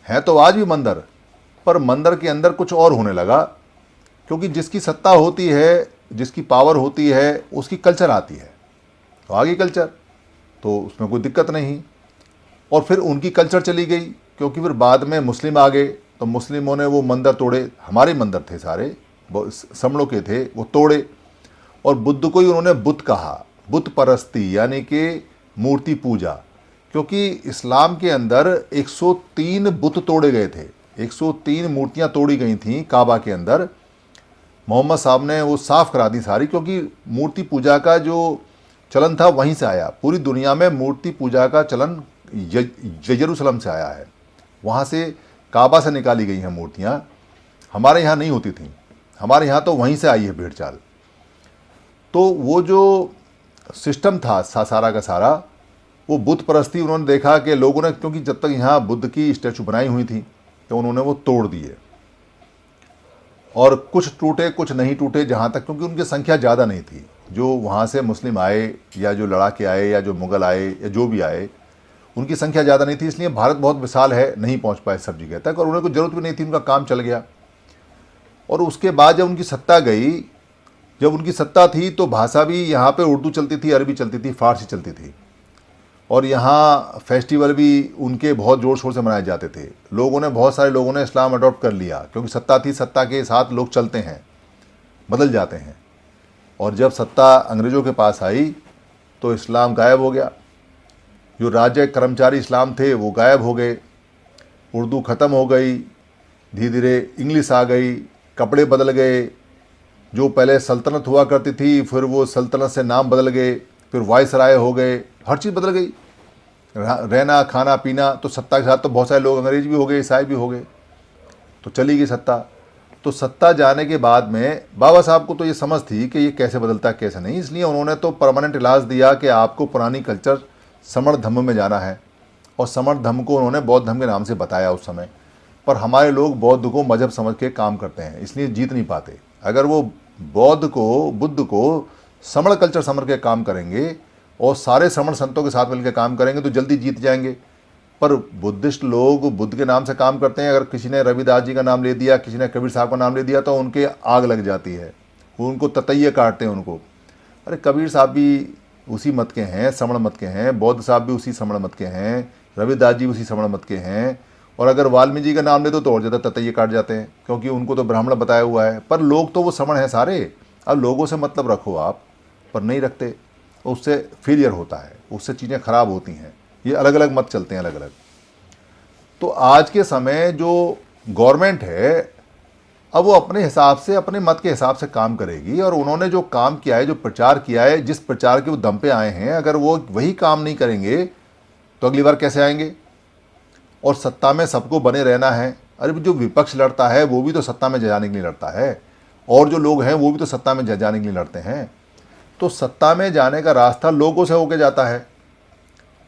है तो आज भी मंदिर, पर मंदिर के अंदर कुछ और होने लगा, क्योंकि जिसकी सत्ता होती है, जिसकी पावर होती है, उसकी कल्चर आती है, तो आगे कल्चर, तो उसमें कोई दिक्कत नहीं। और फिर उनकी कल्चर चली गई, क्योंकि फिर बाद में मुस्लिम आ गए, तो मुस्लिमों ने वो मंदिर तोड़े। हमारे मंदिर थे सारे, समणों के थे, वो तोड़े। और बुद्ध को ही उन्होंने बुद्ध कहा, बुद्ध परस्ती, यानी कि मूर्ति पूजा। क्योंकि इस्लाम के अंदर 103 बुत तोड़े गए थे, 103 मूर्तियां तोड़ी गई थीं काबा के अंदर। मोहम्मद साहब ने वो साफ़ करा दी सारी, क्योंकि मूर्ति पूजा का जो चलन था वहीं से आया। पूरी दुनिया में मूर्ति पूजा का चलन यरूशलेम से आया है, वहाँ से काबा से निकाली गई हैं मूर्तियाँ। हमारे यहाँ नहीं होती थी, हमारे यहाँ तो वहीं से आई है भेड़ चाल। तो वो जो सिस्टम था सारा का सारा, वो बुत परस्ती उन्होंने देखा कि लोगों ने, क्योंकि जब तक यहाँ बुद्ध की स्टैचू बनाई हुई थी तो उन्होंने वो तोड़ दिए, और कुछ टूटे कुछ नहीं टूटे जहाँ तक, क्योंकि उनकी संख्या ज़्यादा नहीं थी। जो वहाँ से मुस्लिम आए या जो लड़ाके आए या जो मुग़ल आए या जो भी आए, उनकी संख्या ज़्यादा नहीं थी, इसलिए भारत बहुत विशाल है, नहीं पहुँच पाए सब जगह तक, और उन्हें कोई ज़रूरत भी नहीं थी, उनका काम चल गया। और उसके बाद जब उनकी सत्ता गई, जब उनकी सत्ता थी तो भाषा भी यहाँ पे उर्दू चलती थी, अरबी चलती थी, फ़ारसी चलती थी, और यहाँ फेस्टिवल भी उनके बहुत ज़ोर शोर से मनाए जाते थे। बहुत सारे लोगों ने इस्लाम अडॉप्ट कर लिया, क्योंकि सत्ता थी, सत्ता के साथ लोग चलते हैं, बदल जाते हैं। और जब सत्ता अंग्रेज़ों के पास आई तो इस्लाम गायब हो गया। जो राज्य कर्मचारी इस्लाम थे वो गायब हो गए, उर्दू ख़त्म हो गई, धीरे धीरे इंग्लिश आ गई, कपड़े बदल गए। जो पहले सल्तनत हुआ करती थी, फिर वो सल्तनत से नाम बदल गए, फिर वायसराय हो गए, हर चीज़ बदल गई। रहना खाना पीना, तो सत्ता के साथ तो बहुत सारे लोग अंग्रेज भी हो गए, ईसाई भी हो गए, तो चली गई सत्ता। तो सत्ता जाने के बाद में बाबा साहब को तो ये समझ थी कि ये कैसे बदलता है कैसे नहीं, इसलिए उन्होंने तो परमानेंट इलाज दिया कि आपको पुरानी कल्चर समण धम्म में जाना है, और समण धम्म को उन्होंने बौद्ध धम्म के नाम से बताया उस समय। पर हमारे लोग बौद्ध को मजहब समझ के काम करते हैं, इसलिए जीत नहीं पाते। अगर वो बुद्ध को समण कल्चर समझ के काम करेंगे और सारे समण संतों के साथ मिलकर काम करेंगे तो जल्दी जीत जाएंगे। पर बुद्धिस्ट लोग बुद्ध के नाम से काम करते हैं। अगर किसी ने रविदास जी का नाम ले दिया, किसी ने कबीर साहब का नाम ले दिया, तो उनके आग लग जाती है, वो उनको ततैये काटते हैं उनको। अरे कबीर साहब भी उसी मत के हैं, समण मत के हैं, बौद्ध साहब भी उसी समण मत के हैं, रविदास जी उसी समण मत के हैं, और अगर वाल्मीकि जी का नाम ले दो तो और ज़्यादा ततैये काट जाते हैं, क्योंकि उनको तो ब्राह्मण बताया हुआ है। पर लोग तो वो समण हैं सारे। अब लोगों से मतलब रखो आप, पर नहीं रखते, उससे फेलियर होता है, उससे चीज़ें खराब होती हैं। ये अलग अलग मत चलते हैं, अलग अलग। तो आज के समय जो गवर्नमेंट है, अब वो अपने हिसाब से, अपने मत के हिसाब से काम करेगी। और उन्होंने जो काम किया है, जो प्रचार किया है, जिस प्रचार के वो दम पे आए हैं, अगर वो वही काम नहीं करेंगे तो अगली बार कैसे आएंगे। और सत्ता में सबको बने रहना है। अरे जो विपक्ष लड़ता है वो भी तो सत्ता में जाने के लिए लड़ता है, और जो लोग हैं वो भी तो सत्ता में जाने के लिए लड़ते हैं। तो सत्ता में जाने का रास्ता लोगों से होके जाता है,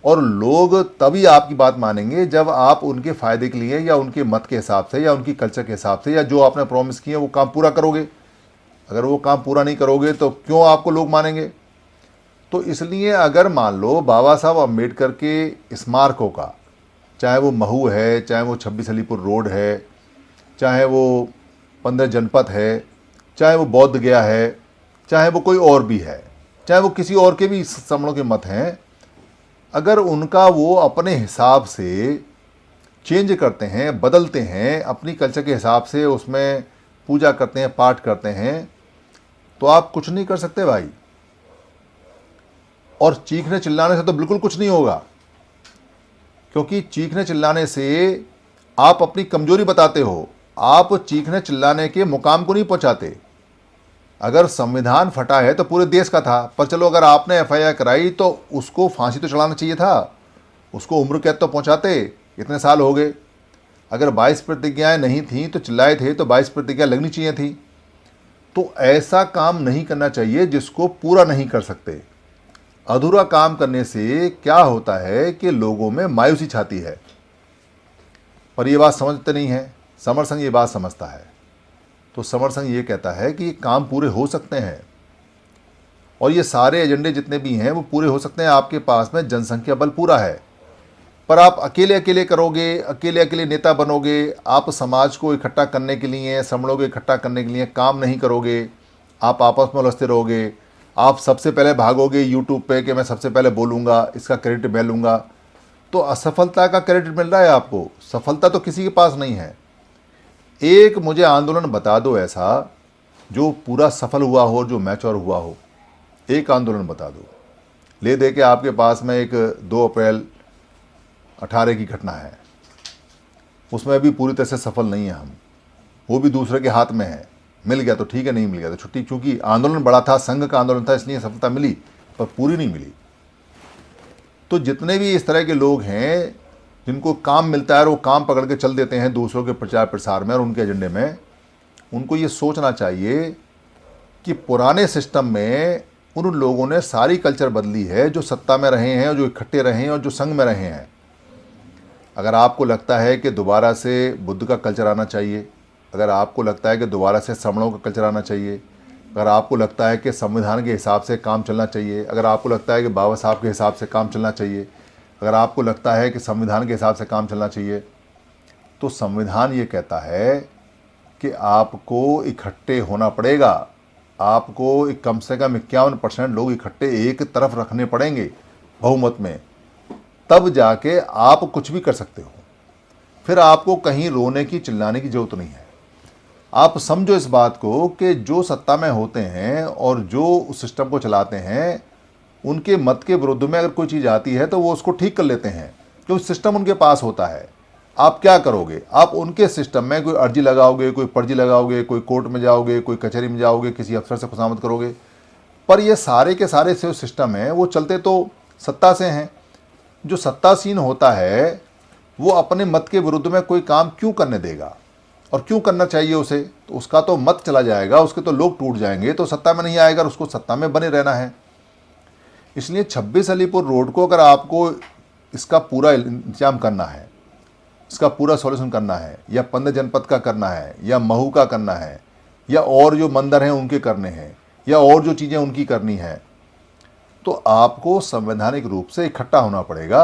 और लोग तभी आपकी बात मानेंगे जब आप उनके फ़ायदे के लिए या उनके मत के हिसाब से या उनकी कल्चर के हिसाब से या जो आपने प्रॉमिस किए वो काम पूरा करोगे। अगर वो काम पूरा नहीं करोगे तो क्यों आपको लोग मानेंगे। तो इसलिए अगर मान लो बाबा साहब अम्बेडकर के स्मारकों का, चाहे वो महू है, चाहे वो 26 अलीपुर रोड है, चाहे वो 15 जनपथ है, चाहे वो बोध गया है, चाहे वो कोई और भी है, चाहे वो किसी और के भी समणों के मत हैं, अगर उनका वो अपने हिसाब से चेंज करते हैं, बदलते हैं, अपनी कल्चर के हिसाब से उसमें पूजा करते हैं, पाठ करते हैं, तो आप कुछ नहीं कर सकते भाई। और चीखने चिल्लाने से तो बिल्कुल कुछ नहीं होगा, क्योंकि चीखने चिल्लाने से आप अपनी कमजोरी बताते हो, आप चीखने चिल्लाने के मुकाम को नहीं पहुंचाते। अगर संविधान फटा है तो पूरे देश का था, पर चलो अगर आपने एफआईआर कराई तो उसको फांसी तो चढ़ाना चाहिए था, उसको उम्र कैद तो पहुंचाते, इतने साल हो गए। अगर 22 प्रतिज्ञाएं नहीं थी तो चिल्लाए थे तो 22 प्रतिज्ञा लगनी चाहिए थी। तो ऐसा काम नहीं करना चाहिए जिसको पूरा नहीं कर सकते। अधूरा काम करने से क्या होता है कि लोगों में मायूसी छाती है, पर ये बात समझते नहीं है। समर संघ ये बात समझता है, तो समर संघ ये कहता है कि ये काम पूरे हो सकते हैं, और ये सारे एजेंडे जितने भी हैं वो पूरे हो सकते हैं। आपके पास में जनसंख्या बल पूरा है, पर आप अकेले अकेले करोगे, अकेले अकेले नेता बनोगे, आप समाज को इकट्ठा करने के लिए, समणों को इकट्ठा करने के लिए काम नहीं करोगे, आप आपस में उलझते रहोगे। आप सबसे पहले भागोगे यूट्यूब पे कि मैं सबसे पहले बोलूँगा, इसका क्रेडिट मैं लूँगा, तो असफलता का क्रेडिट मिल रहा है आपको। सफलता तो किसी के पास नहीं है। एक मुझे आंदोलन बता दो ऐसा जो पूरा सफल हुआ हो, जो मैच्योर हुआ हो, एक आंदोलन बता दो। ले दे के आपके पास में एक 2 अप्रैल 18 की घटना है, उसमें भी पूरी तरह से सफल नहीं है हम, वो भी दूसरे के हाथ में है। मिल गया तो ठीक है, नहीं मिल गया तो छुट्टी। चूंकि आंदोलन बड़ा था, संघ का आंदोलन था, इसलिए सफलता मिली, पर पूरी नहीं मिली। तो जितने भी इस तरह के लोग हैं जिनको काम मिलता है और वो काम पकड़ के चल देते हैं दूसरों के प्रचार प्रसार में और उनके एजेंडे में, उनको ये सोचना चाहिए कि पुराने सिस्टम में उन लोगों ने सारी कल्चर बदली है, जो सत्ता में रहे हैं और जो इकट्ठे रहे हैं और जो संघ में रहे हैं। अगर आपको लगता है कि दोबारा से बुद्ध का कल्चर आना चाहिए, अगर आपको लगता है कि दोबारा से श्रमणों का कल्चर आना चाहिए, अगर आपको लगता है कि संविधान के हिसाब से काम चलना चाहिए, अगर आपको लगता है कि बाबा साहब के हिसाब से काम चलना चाहिए, अगर आपको लगता है कि संविधान के हिसाब से काम चलना चाहिए, तो संविधान ये कहता है कि आपको इकट्ठे होना पड़ेगा। आपको कम से कम 51% लोग इकट्ठे एक तरफ रखने पड़ेंगे बहुमत में, तब जाके आप कुछ भी कर सकते हो। फिर आपको कहीं रोने की चिल्लाने की जरूरत नहीं है। आप समझो इस बात को कि जो सत्ता में होते हैं और जो उस सिस्टम को चलाते हैं, उनके मत के विरुद्ध में अगर कोई चीज़ आती है तो वो उसको ठीक कर लेते हैं, क्योंकि सिस्टम उनके पास होता है। आप क्या करोगे? आप उनके सिस्टम में कोई अर्जी लगाओगे, कोई पर्जी लगाओगे, कोई कोर्ट में जाओगे, कोई कचहरी में जाओगे, किसी अफसर से खुशामद करोगे, पर ये सारे के सारे जो सिस्टम हैं वो चलते तो सत्ता से हैं। जो सत्तासीन होता है वो अपने मत के विरुद्ध में कोई काम क्यों करने देगा, और क्यों करना चाहिए उसे? तो उसका तो मत चला जाएगा, उसके तो लोग टूट जाएंगे, तो सत्ता में नहीं आएगा और उसको सत्ता में बने रहना है। इसलिए 26 अलीपुर रोड को अगर आपको इसका पूरा इंतजाम करना है, इसका पूरा सॉल्यूशन करना है, या 15 जनपद का करना है, या महू का करना है, या और जो मंदिर हैं उनके करने हैं, या और जो चीज़ें उनकी करनी है, तो आपको संवैधानिक रूप से इकट्ठा होना पड़ेगा।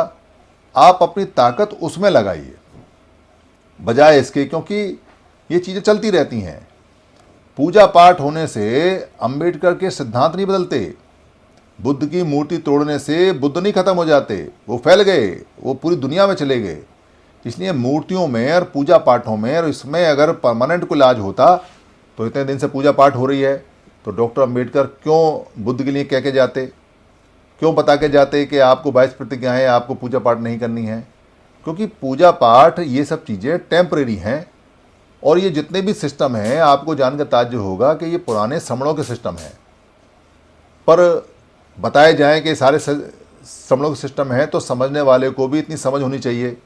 आप अपनी ताकत उसमें लगाइए बजाय इसके, क्योंकि ये चीज़ें चलती रहती हैं। पूजा पाठ होने से अंबेडकर के सिद्धांत नहीं बदलते, बुद्ध की मूर्ति तोड़ने से बुद्ध नहीं खत्म हो जाते, वो फैल गए, वो पूरी दुनिया में चले गए। इसलिए मूर्तियों में और पूजा पाठों में और इसमें अगर परमानेंट कोई इलाज होता, तो इतने दिन से पूजा पाठ हो रही है तो डॉक्टर अंबेडकर क्यों बुद्ध के लिए कह के जाते, क्यों बता के जाते कि आपको 22 प्रतिज्ञाएं, आपको पूजा पाठ नहीं करनी है? क्योंकि पूजा पाठ ये सब चीज़ें टेम्परेरी हैं। और ये जितने भी सिस्टम हैं, आपको जानकर ताज्जुब होगा कि ये पुराने श्रमणों के सिस्टम हैं, पर बताए जाएं कि सारे श्रमणों के सिस्टम हैं तो समझने वाले को भी इतनी समझ होनी चाहिए।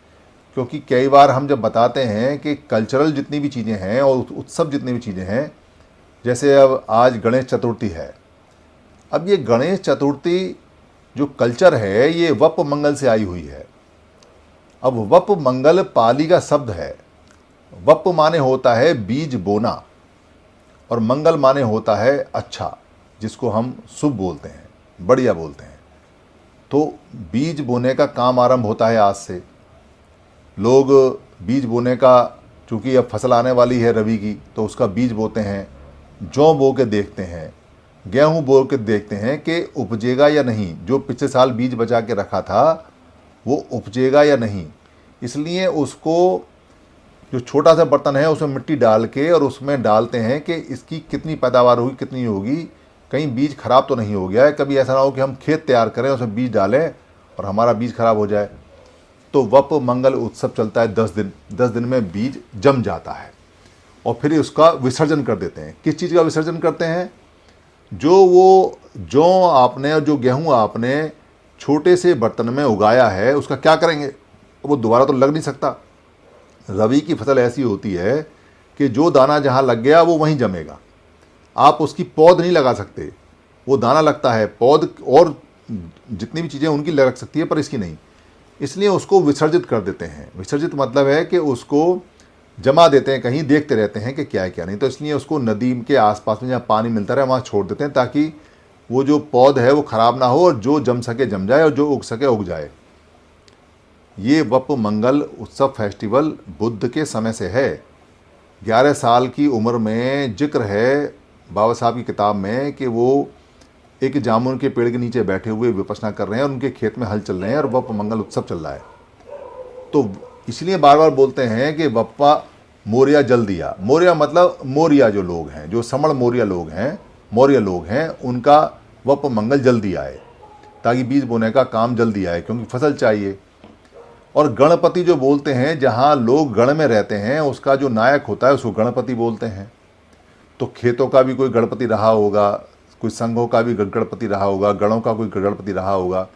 क्योंकि कई बार हम जब बताते हैं कि कल्चरल जितनी भी चीज़ें हैं और उत्सव जितनी भी चीज़ें हैं, जैसे अब आज गणेश चतुर्थी है, अब ये गणेश चतुर्थी जो कल्चर है ये वप मंगल से आई हुई है। अब वप मंगल पाली का शब्द है। वप माने होता है बीज बोना, और मंगल माने होता है अच्छा, जिसको हम शुभ बोलते हैं, बढ़िया बोलते हैं। तो बीज बोने का काम आरंभ होता है आज से। लोग बीज बोने का, चूँकि अब फसल आने वाली है रबी की, तो उसका बीज बोते हैं, जौ बो के देखते हैं, गेहूं बो के देखते हैं कि उपजेगा या नहीं, जो पिछले साल बीज बचा के रखा था वो उपजेगा या नहीं। इसलिए उसको जो छोटा सा बर्तन है उसमें मिट्टी डाल के और उसमें डालते हैं कि इसकी कितनी पैदावार होगी, कितनी होगी, कहीं बीज खराब तो नहीं हो गया है। कभी ऐसा ना हो कि हम खेत तैयार करें, उसमें बीज डालें और हमारा बीज खराब हो जाए। तो वप मंगल उत्सव चलता है 10 दिन। 10 दिन में बीज जम जाता है और फिर उसका विसर्जन कर देते हैं। किस चीज़ का विसर्जन करते हैं? जो आपने और जो गेहूं आपने छोटे से बर्तन में उगाया है उसका क्या करेंगे? वो दोबारा तो लग नहीं सकता। रबी की फसल ऐसी होती है कि जो दाना जहाँ लग गया वो वहीं जमेगा। आप उसकी पौध नहीं लगा सकते, वो दाना लगता है, पौध और जितनी भी चीज़ें उनकी लग सकती है पर इसकी नहीं। इसलिए उसको विसर्जित कर देते हैं। विसर्जित मतलब है कि उसको जमा देते हैं, कहीं देखते रहते हैं कि क्या है क्या नहीं। तो इसलिए उसको नदी के आसपास में जहाँ पानी मिलता रहे वहाँ छोड़ देते हैं, ताकि वो जो पौध है वो ख़राब ना हो और जो जम सके जम जाए और जो उग सके उग जाए। ये वप मंगल उत्सव फेस्टिवल बुद्ध के समय से है। 11 साल की उम्र में जिक्र है बाबा साहब की किताब में कि वो एक जामुन के पेड़ के नीचे बैठे हुए विपश्यना कर रहे हैं और उनके खेत में हल चल रहे हैं और वप मंगल उत्सव चल रहा है। तो इसलिए बार बार बोलते हैं कि बप्पा मोरिया जल दिया। मोरिया मतलब मोरिया जो लोग हैं, जो समण मोरिया लोग हैं, मौर्य लोग हैं, उनका वप मंगल जल्दी आए ताकि बीज बोने का काम जल्दी आए, क्योंकि फसल चाहिए। और गणपति जो बोलते हैं, जहाँ लोग गण में रहते हैं, उसका जो नायक होता है उसको गणपति बोलते हैं। तो खेतों का भी कोई गणपति रहा होगा, कोई संघों का भी गणपति रहा होगा, गणों का कोई गणपति रहा होगा,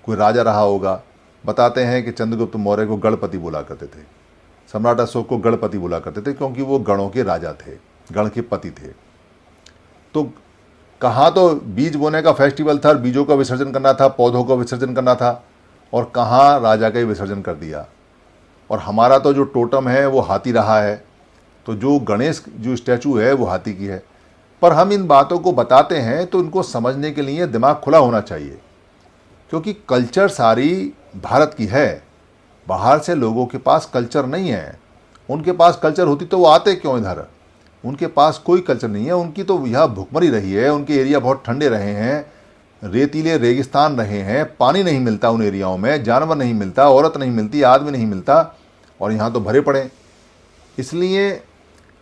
कोई राजा रहा होगा। बताते हैं कि चंद्रगुप्त मौर्य को गणपति बोला करते थे, सम्राट अशोक को गणपति बोला करते थे, क्योंकि वो गणों के राजा थे, गण के पति थे। तो कहाँ तो बीज बोने का फेस्टिवल था और बीजों का विसर्जन करना था, पौधों का विसर्जन करना था, और कहाँ राजा का ही विसर्जन कर दिया। और हमारा तो जो टोटम है वो हाथी रहा है, तो जो गणेश जो स्टैचू है वो हाथी की है। पर हम इन बातों को बताते हैं तो इनको समझने के लिए दिमाग खुला होना चाहिए, क्योंकि कल्चर सारी भारत की है। बाहर से लोगों के पास कल्चर नहीं है। उनके पास कल्चर होती तो वो आते क्यों इधर? उनके पास कोई कल्चर नहीं है। उनकी तो यह भुखमरी रही है, उनके एरिया बहुत ठंडे रहे हैं, रेतीले रेगिस्तान रहे हैं, पानी नहीं मिलता उन एरियाओं में, जानवर नहीं मिलता, औरत नहीं मिलती, आदमी नहीं मिलता, और यहाँ तो भरे पड़े। इसलिए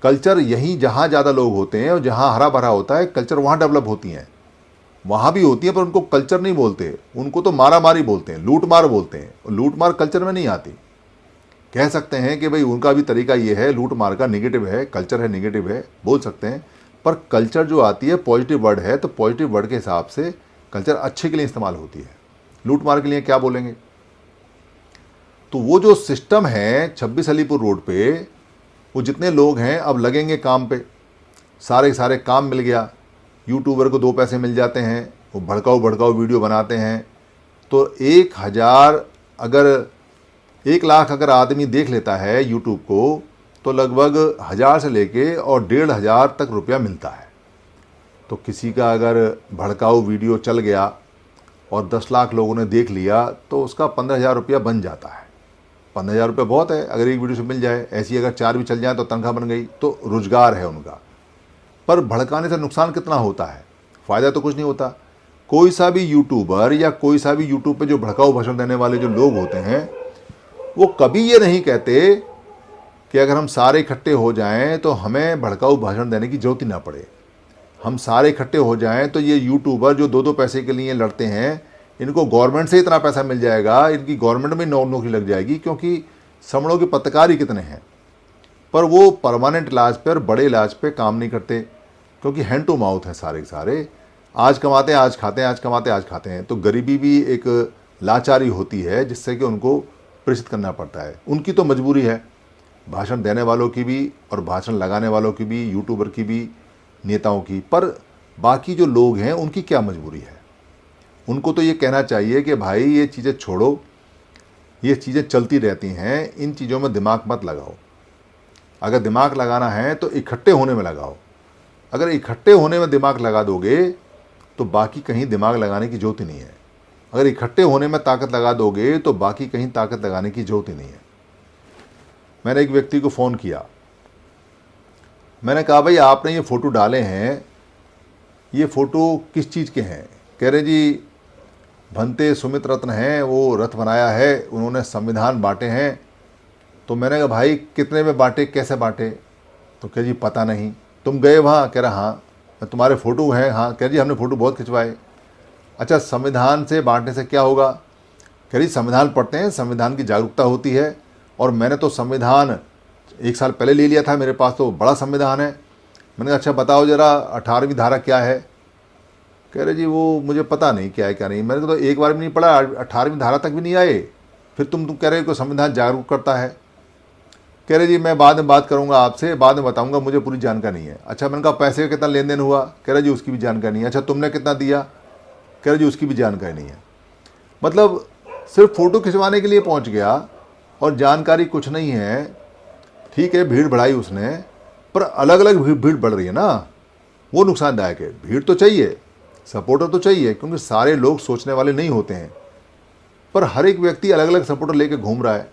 कल्चर यहीं जहाँ ज़्यादा लोग होते हैं और जहाँ हरा भरा होता है, कल्चर वहाँ डेवलप होती हैं। वहाँ भी होती है, पर उनको कल्चर नहीं बोलते, उनको तो मारा मारी बोलते हैं, लूट मार बोलते हैं। और लूट मार कल्चर में नहीं आती। कह सकते हैं कि भाई उनका भी तरीका ये है, लूट मार का नेगेटिव है, कल्चर है नेगेटिव है, बोल सकते हैं। पर कल्चर जो आती है पॉजिटिव वर्ड है, तो पॉजिटिव वर्ड के हिसाब से कल्चर अच्छे के लिए इस्तेमाल होती है। लूट मार के लिए क्या बोलेंगे? तो वो जो सिस्टम है 26 अलीपुर रोड पे, वो जितने लोग हैं अब लगेंगे काम पे, सारे काम मिल गया। यूट्यूबर को 2 पैसे मिल जाते हैं, वो भड़काऊ भड़काऊ वीडियो बनाते हैं। तो 1000 अगर 1 लाख अगर आदमी देख लेता है यूट्यूब को, तो लगभग 1000 से लेके और 1500 तक रुपया मिलता है। तो किसी का अगर भड़काऊ वीडियो चल गया और 10 लाख लोगों ने देख लिया, तो उसका 15,000 रुपया बन जाता है। 15,000 रुपये बहुत है अगर एक वीडियो से मिल जाए। ऐसी अगर 4 भी चल जाए तो तनख्वाह बन गई, तो रोजगार है उनका। पर भड़काने से नुकसान कितना होता है? फ़ायदा तो कुछ नहीं होता। कोई सा भी यूट्यूबर या कोई सा भी यूट्यूब पे जो भड़काऊ भाषण देने वाले जो लोग होते हैं, वो कभी ये नहीं कहते कि अगर हम सारे इकट्ठे हो जाएं तो हमें भड़काऊ भाषण देने की जरूरत ही ना पड़े। हम सारे इकट्ठे हो जाएं तो ये यूट्यूबर जो 2-2 पैसे के लिए लड़ते हैं, इनको गवर्नमेंट से इतना पैसा मिल जाएगा, इनकी गवर्नमेंट में नौकरी लग जाएगी, क्योंकि समड़ों के पत्रकार ही कितने हैं। पर वो परमानेंट इलाज पर, बड़े इलाज पे काम नहीं करते, क्योंकि हैंड टू माउथ है सारे के सारे। आज कमाते हैं आज खाते हैं, आज कमाते हैं आज खाते हैं। तो गरीबी भी एक लाचारी होती है, जिससे कि उनको प्रेषित करना पड़ता है। उनकी तो मजबूरी है, भाषण देने वालों की भी और भाषण लगाने वालों की भी, यूट्यूबर की भी, नेताओं की। पर बाकी जो लोग हैं उनकी क्या मजबूरी है? उनको तो ये कहना चाहिए कि भाई ये चीज़ें छोड़ो, ये चीज़ें चलती रहती हैं, इन चीज़ों में दिमाग मत लगाओ। अगर दिमाग लगाना है तो इकट्ठे होने में लगाओ। अगर इकट्ठे होने में दिमाग लगा दोगे तो बाकी कहीं दिमाग लगाने की जरूरत ही नहीं है। अगर इकट्ठे होने में ताकत लगा दोगे तो बाकी कहीं ताकत लगाने की जरूरत ही नहीं है। मैंने एक व्यक्ति को फ़ोन किया, मैंने कहा भाई आपने ये फ़ोटो डाले हैं, ये फ़ोटो किस चीज़ के हैं? कह रहे जी भंते सुमित रत्न हैं, वो रथ बनाया है, उन्होंने संविधान बांटे हैं। तो मैंने कहा भाई कितने में बांटे, कैसे बांटे? तो कह जी पता नहीं। तुम गए वहाँ? कह रहा हाँ। तुम्हारे फ़ोटो हैं? हाँ। कह जी हमने फ़ोटो बहुत खिंचवाए। अच्छा संविधान से बांटने से क्या होगा? कह रही संविधान पढ़ते हैं, संविधान की जागरूकता होती है, और मैंने तो संविधान 1 साल पहले ले लिया था, मेरे पास तो बड़ा संविधान है। मैंने कहा अच्छा बताओ ज़रा 18वीं धारा क्या है? कह रहे जी वो मुझे पता नहीं क्या है क्या नहीं, मैंने तो एक बार भी नहीं पढ़ा, 18वीं धारा तक भी नहीं आए, फिर तुम कह रहे हो कि संविधान जागरूक करता है। कह रहे जी मैं बाद में बात करूंगा आपसे, बाद में बताऊंगा, मुझे पूरी जानकारी नहीं है। अच्छा मैंने कहा पैसे का कितना लेन देन हुआ? कह रहे जी उसकी भी जानकारी नहीं है। अच्छा तुमने कितना दिया? कह रहे जी उसकी भी जानकारी नहीं है। मतलब सिर्फ फ़ोटो खिंचवाने के लिए पहुंच गया और जानकारी कुछ नहीं है। ठीक है भीड़ बढ़ाई उसने, पर अलग अलग भीड़ बढ़ रही है ना, वो नुकसानदायक है। भीड़ तो चाहिए, सपोर्टर तो चाहिए, क्योंकि सारे लोग सोचने वाले नहीं होते हैं। पर हर एक व्यक्ति अलग अलग सपोर्टर लेके घूम रहा है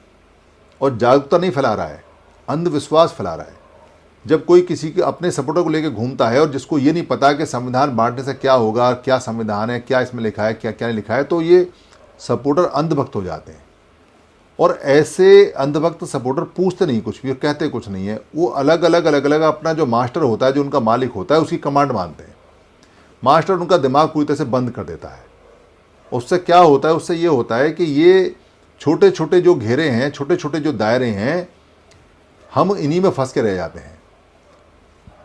और जागरूकता नहीं फैला रहा है, अंधविश्वास फैला रहा है। जब कोई किसी के अपने सपोर्टर को लेकर घूमता है और जिसको ये नहीं पता कि संविधान बांटने से क्या होगा, क्या संविधान है, क्या इसमें लिखा है, क्या क्या नहीं लिखा है, तो ये सपोर्टर अंधभक्त हो जाते हैं। और ऐसे अंधभक्त सपोर्टर पूछते नहीं कुछ भी और कहते कुछ नहीं है। वो अलग अलग अपना जो मास्टर होता है, जो उनका मालिक होता है, उसकी कमांड मानते हैं। मास्टर उनका दिमाग पूरी तरह से बंद कर देता है। उससे क्या होता है? उससे ये होता है कि ये छोटे छोटे जो घेरे हैं, छोटे छोटे जो दायरे हैं, हम इन्हीं में फंस के रह जाते हैं।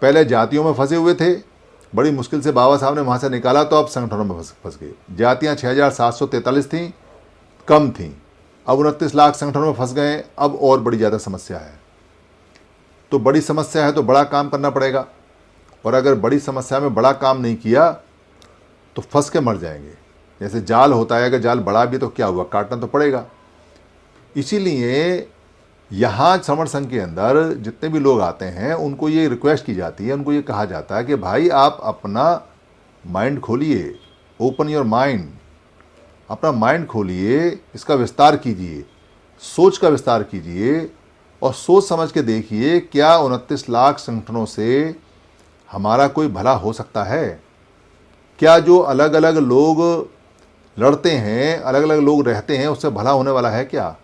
पहले जातियों में फंसे हुए थे, बड़ी मुश्किल से बाबा साहब ने वहाँ से निकाला, तो अब संगठनों में फंस गए। जातियाँ 6,743 थीं, कम थीं, अब 29 लाख संगठनों में फंस गए। अब और बड़ी ज़्यादा समस्या है। तो बड़ी समस्या है तो बड़ा काम करना पड़ेगा, और अगर बड़ी समस्या में बड़ा काम नहीं किया तो फंस के मर जाएंगे। जैसे जाल होता है, अगर जाल बड़ा भी तो क्या हुआ, काटना तो पड़ेगा। इसीलिए यहाँ समर संघ के अंदर जितने भी लोग आते हैं उनको ये रिक्वेस्ट की जाती है, उनको ये कहा जाता है कि भाई आप अपना माइंड खोलिए, ओपन योर माइंड, अपना माइंड खोलिए, इसका विस्तार कीजिए, सोच का विस्तार कीजिए, और सोच समझ के देखिए क्या 29 लाख संगठनों से हमारा कोई भला हो सकता है? क्या जो अलग अलग लोग लड़ते हैं, अलग अलग लोग रहते हैं, उससे भला होने वाला है क्या?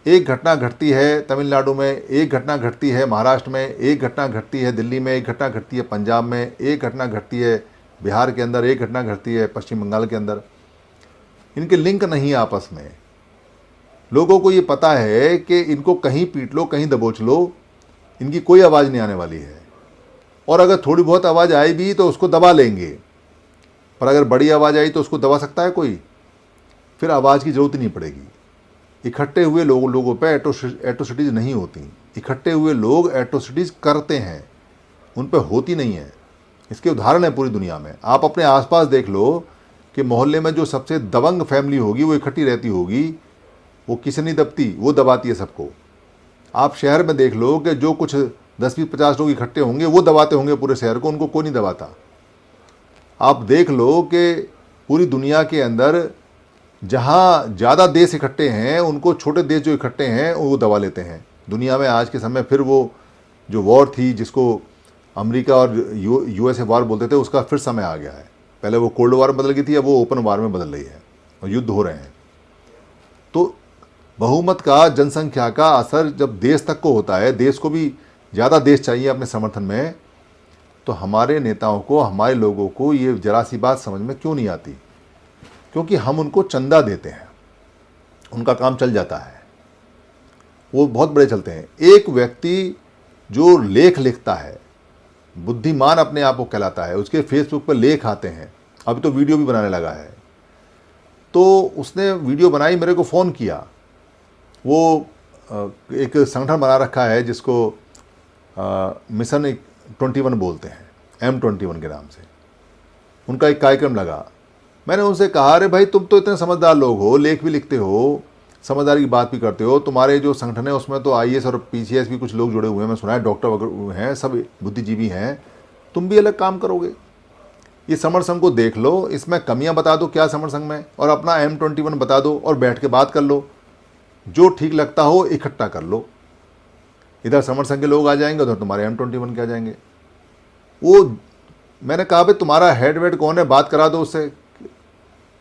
एक घटना घटती है तमिलनाडु में, एक घटना घटती है महाराष्ट्र में, एक घटना घटती है दिल्ली में, एक घटना घटती है पंजाब में, एक घटना घटती है बिहार के अंदर, एक घटना घटती है पश्चिम बंगाल के अंदर। इनके लिंक नहीं है आपस में। लोगों को ये पता है कि इनको कहीं पीट लो, कहीं दबोच लो, इनकी कोई आवाज़ नहीं आने वाली है, और अगर थोड़ी बहुत आवाज़ आई भी तो उसको दबा लेंगे। पर अगर बड़ी आवाज़ आई तो उसको दबा सकता है कोई? फिर आवाज़ की ज़रूरत ही नहीं पड़ेगी। इकट्ठे हुए लोगों पे एट्रोसिटीज़ नहीं होती। इकट्ठे हुए लोग एट्रोसिटीज़ करते हैं, उन पे होती नहीं है। इसके उदाहरण है पूरी दुनिया में। आप अपने आसपास देख लो कि मोहल्ले में जो सबसे दबंग फैमिली होगी वो इकट्ठी रहती होगी, वो किसी नहीं दबती, वो दबाती है सबको। आप शहर में देख लो कि जो कुछ 10-20-50 लोग इकट्ठे होंगे वो दबाते होंगे पूरे शहर को, उनको कोई नहीं दबाता। आप देख लो कि पूरी दुनिया के अंदर जहाँ ज़्यादा देश इकट्ठे हैं उनको छोटे देश जो इकट्ठे हैं वो दबा लेते हैं। दुनिया में आज के समय फिर वो जो वॉर थी, जिसको अमेरिका और यूएसए वॉर बोलते थे, उसका फिर समय आ गया है। पहले वो कोल्ड वॉर में बदल गई थी, अब वो ओपन वॉर में बदल रही है और युद्ध हो रहे हैं। तो बहुमत का, जनसंख्या का असर जब देश तक को होता है, देश को भी ज़्यादा देश चाहिए अपने समर्थन में, तो हमारे नेताओं को, हमारे लोगों को ये जरा सी बात समझ में क्यों नहीं आती? क्योंकि हम उनको चंदा देते हैं, उनका काम चल जाता है, वो बहुत बड़े चलते हैं। एक व्यक्ति जो लेख लिखता है, बुद्धिमान अपने आप को कहलाता है, उसके फेसबुक पर लेख आते हैं, अभी तो वीडियो भी बनाने लगा है। तो उसने वीडियो बनाई, मेरे को फ़ोन किया। वो एक संगठन बना रखा है जिसको मिशन 21 बोलते हैं, M21 के नाम से। उनका एक कार्यक्रम लगा। मैंने उनसे कहा, अरे भाई तुम तो इतने समझदार लोग हो, लेख भी लिखते हो, समझदारी की बात भी करते हो, तुम्हारे जो संगठन है उसमें तो IAS और PCS भी कुछ लोग जुड़े हुए हैं, मैं सुना है, डॉक्टर वगैरह हैं, सब बुद्धिजीवी हैं, तुम भी अलग काम करोगे। ये समर संघ को देख लो, इसमें कमियां बता दो क्या समर संघ में, और अपना M21 बता दो और बैठ के बात कर लो। जो ठीक लगता हो इकट्ठा कर लो। इधर समर संघ के लोग आ जाएंगे, उधर तुम्हारे M21 के आ जाएंगे। वो मैंने कहा भाई तुम्हारा हेड वेड कौन है, बात करा दो उससे।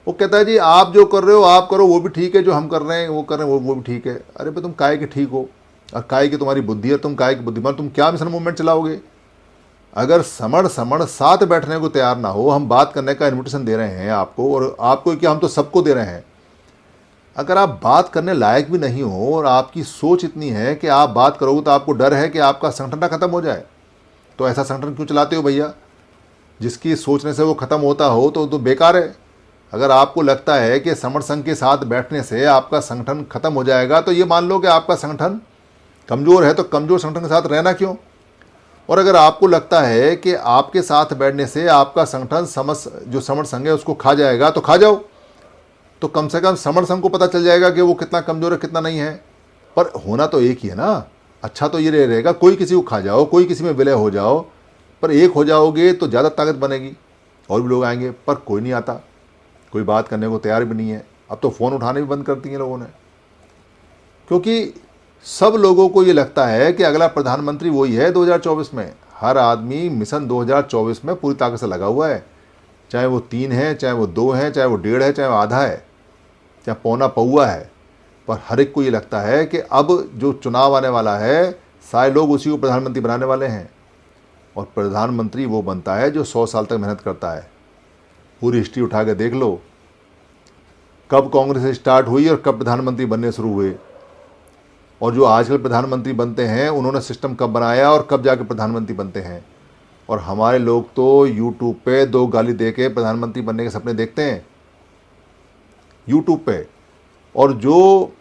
वो कहता है जी आप जो कर रहे हो आप करो, वो भी ठीक है, जो हम कर रहे हैं वो कर रहे हैं वो भी ठीक है। अरे भाई तुम काय के ठीक हो और काय की तुम्हारी बुद्धि है, तुम काय की बुद्धिमान, तुम क्या मिशन मूवमेंट चलाओगे? अगर समण साथ बैठने को तैयार ना हो, हम बात करने का इन्विटेशन दे रहे हैं आपको, और आपको क्या, हम तो सबको दे रहे हैं। अगर आप बात करने लायक भी नहीं हो और आपकी सोच इतनी है कि आप बात करोगे तो आपको डर है कि आपका संगठन ना खत्म हो जाए, तो ऐसा संगठन क्यों चलाते हो भैया? जिसकी सोचने से वो खत्म होता हो तो बेकार है। अगर आपको लगता है कि समर संघ के साथ बैठने से आपका संगठन खत्म हो जाएगा, तो ये मान लो कि आपका संगठन कमज़ोर है, तो कमज़ोर संगठन के साथ रहना क्यों? और अगर आपको लगता है कि आपके साथ बैठने से आपका संगठन जो समर संघ है उसको खा जाएगा, तो खा जाओ। तो कम से कम समर संघ को पता चल जाएगा कि वो कितना कमज़ोर है, कितना नहीं है। पर होना तो एक ही है ना। अच्छा तो ये रहेगा, कोई किसी को खा जाओ, कोई किसी में विलय हो जाओ, पर एक हो जाओगे तो ज़्यादा ताकत बनेगी, और भी लोग आएंगे। पर कोई नहीं आता, कोई बात करने को तैयार भी नहीं है। अब तो फ़ोन उठाने भी बंद कर दिए लोगों ने, क्योंकि सब लोगों को ये लगता है कि अगला प्रधानमंत्री वही है 2024 में। हर आदमी मिशन 2024 में पूरी ताकत से लगा हुआ है, चाहे वो 3 है, चाहे वो 2 है, चाहे वो 1.5 है, चाहे वो आधा है, चाहे पौना पौआ है। पर हर एक को ये लगता है कि अब जो चुनाव आने वाला है, सारे लोग उसी को प्रधानमंत्री बनाने वाले हैं, और प्रधानमंत्री वो बनता है जो 100 साल तक मेहनत करता है। पूरी हिस्ट्री उठा के देख लो, कब कांग्रेस स्टार्ट हुई और कब प्रधानमंत्री बनने शुरू हुए, और जो आजकल प्रधानमंत्री बनते हैं उन्होंने सिस्टम कब बनाया और कब जाके प्रधानमंत्री बनते हैं। और हमारे लोग तो यूट्यूब पे 2 गाली दे के प्रधानमंत्री बनने के सपने देखते हैं यूट्यूब पे। और जो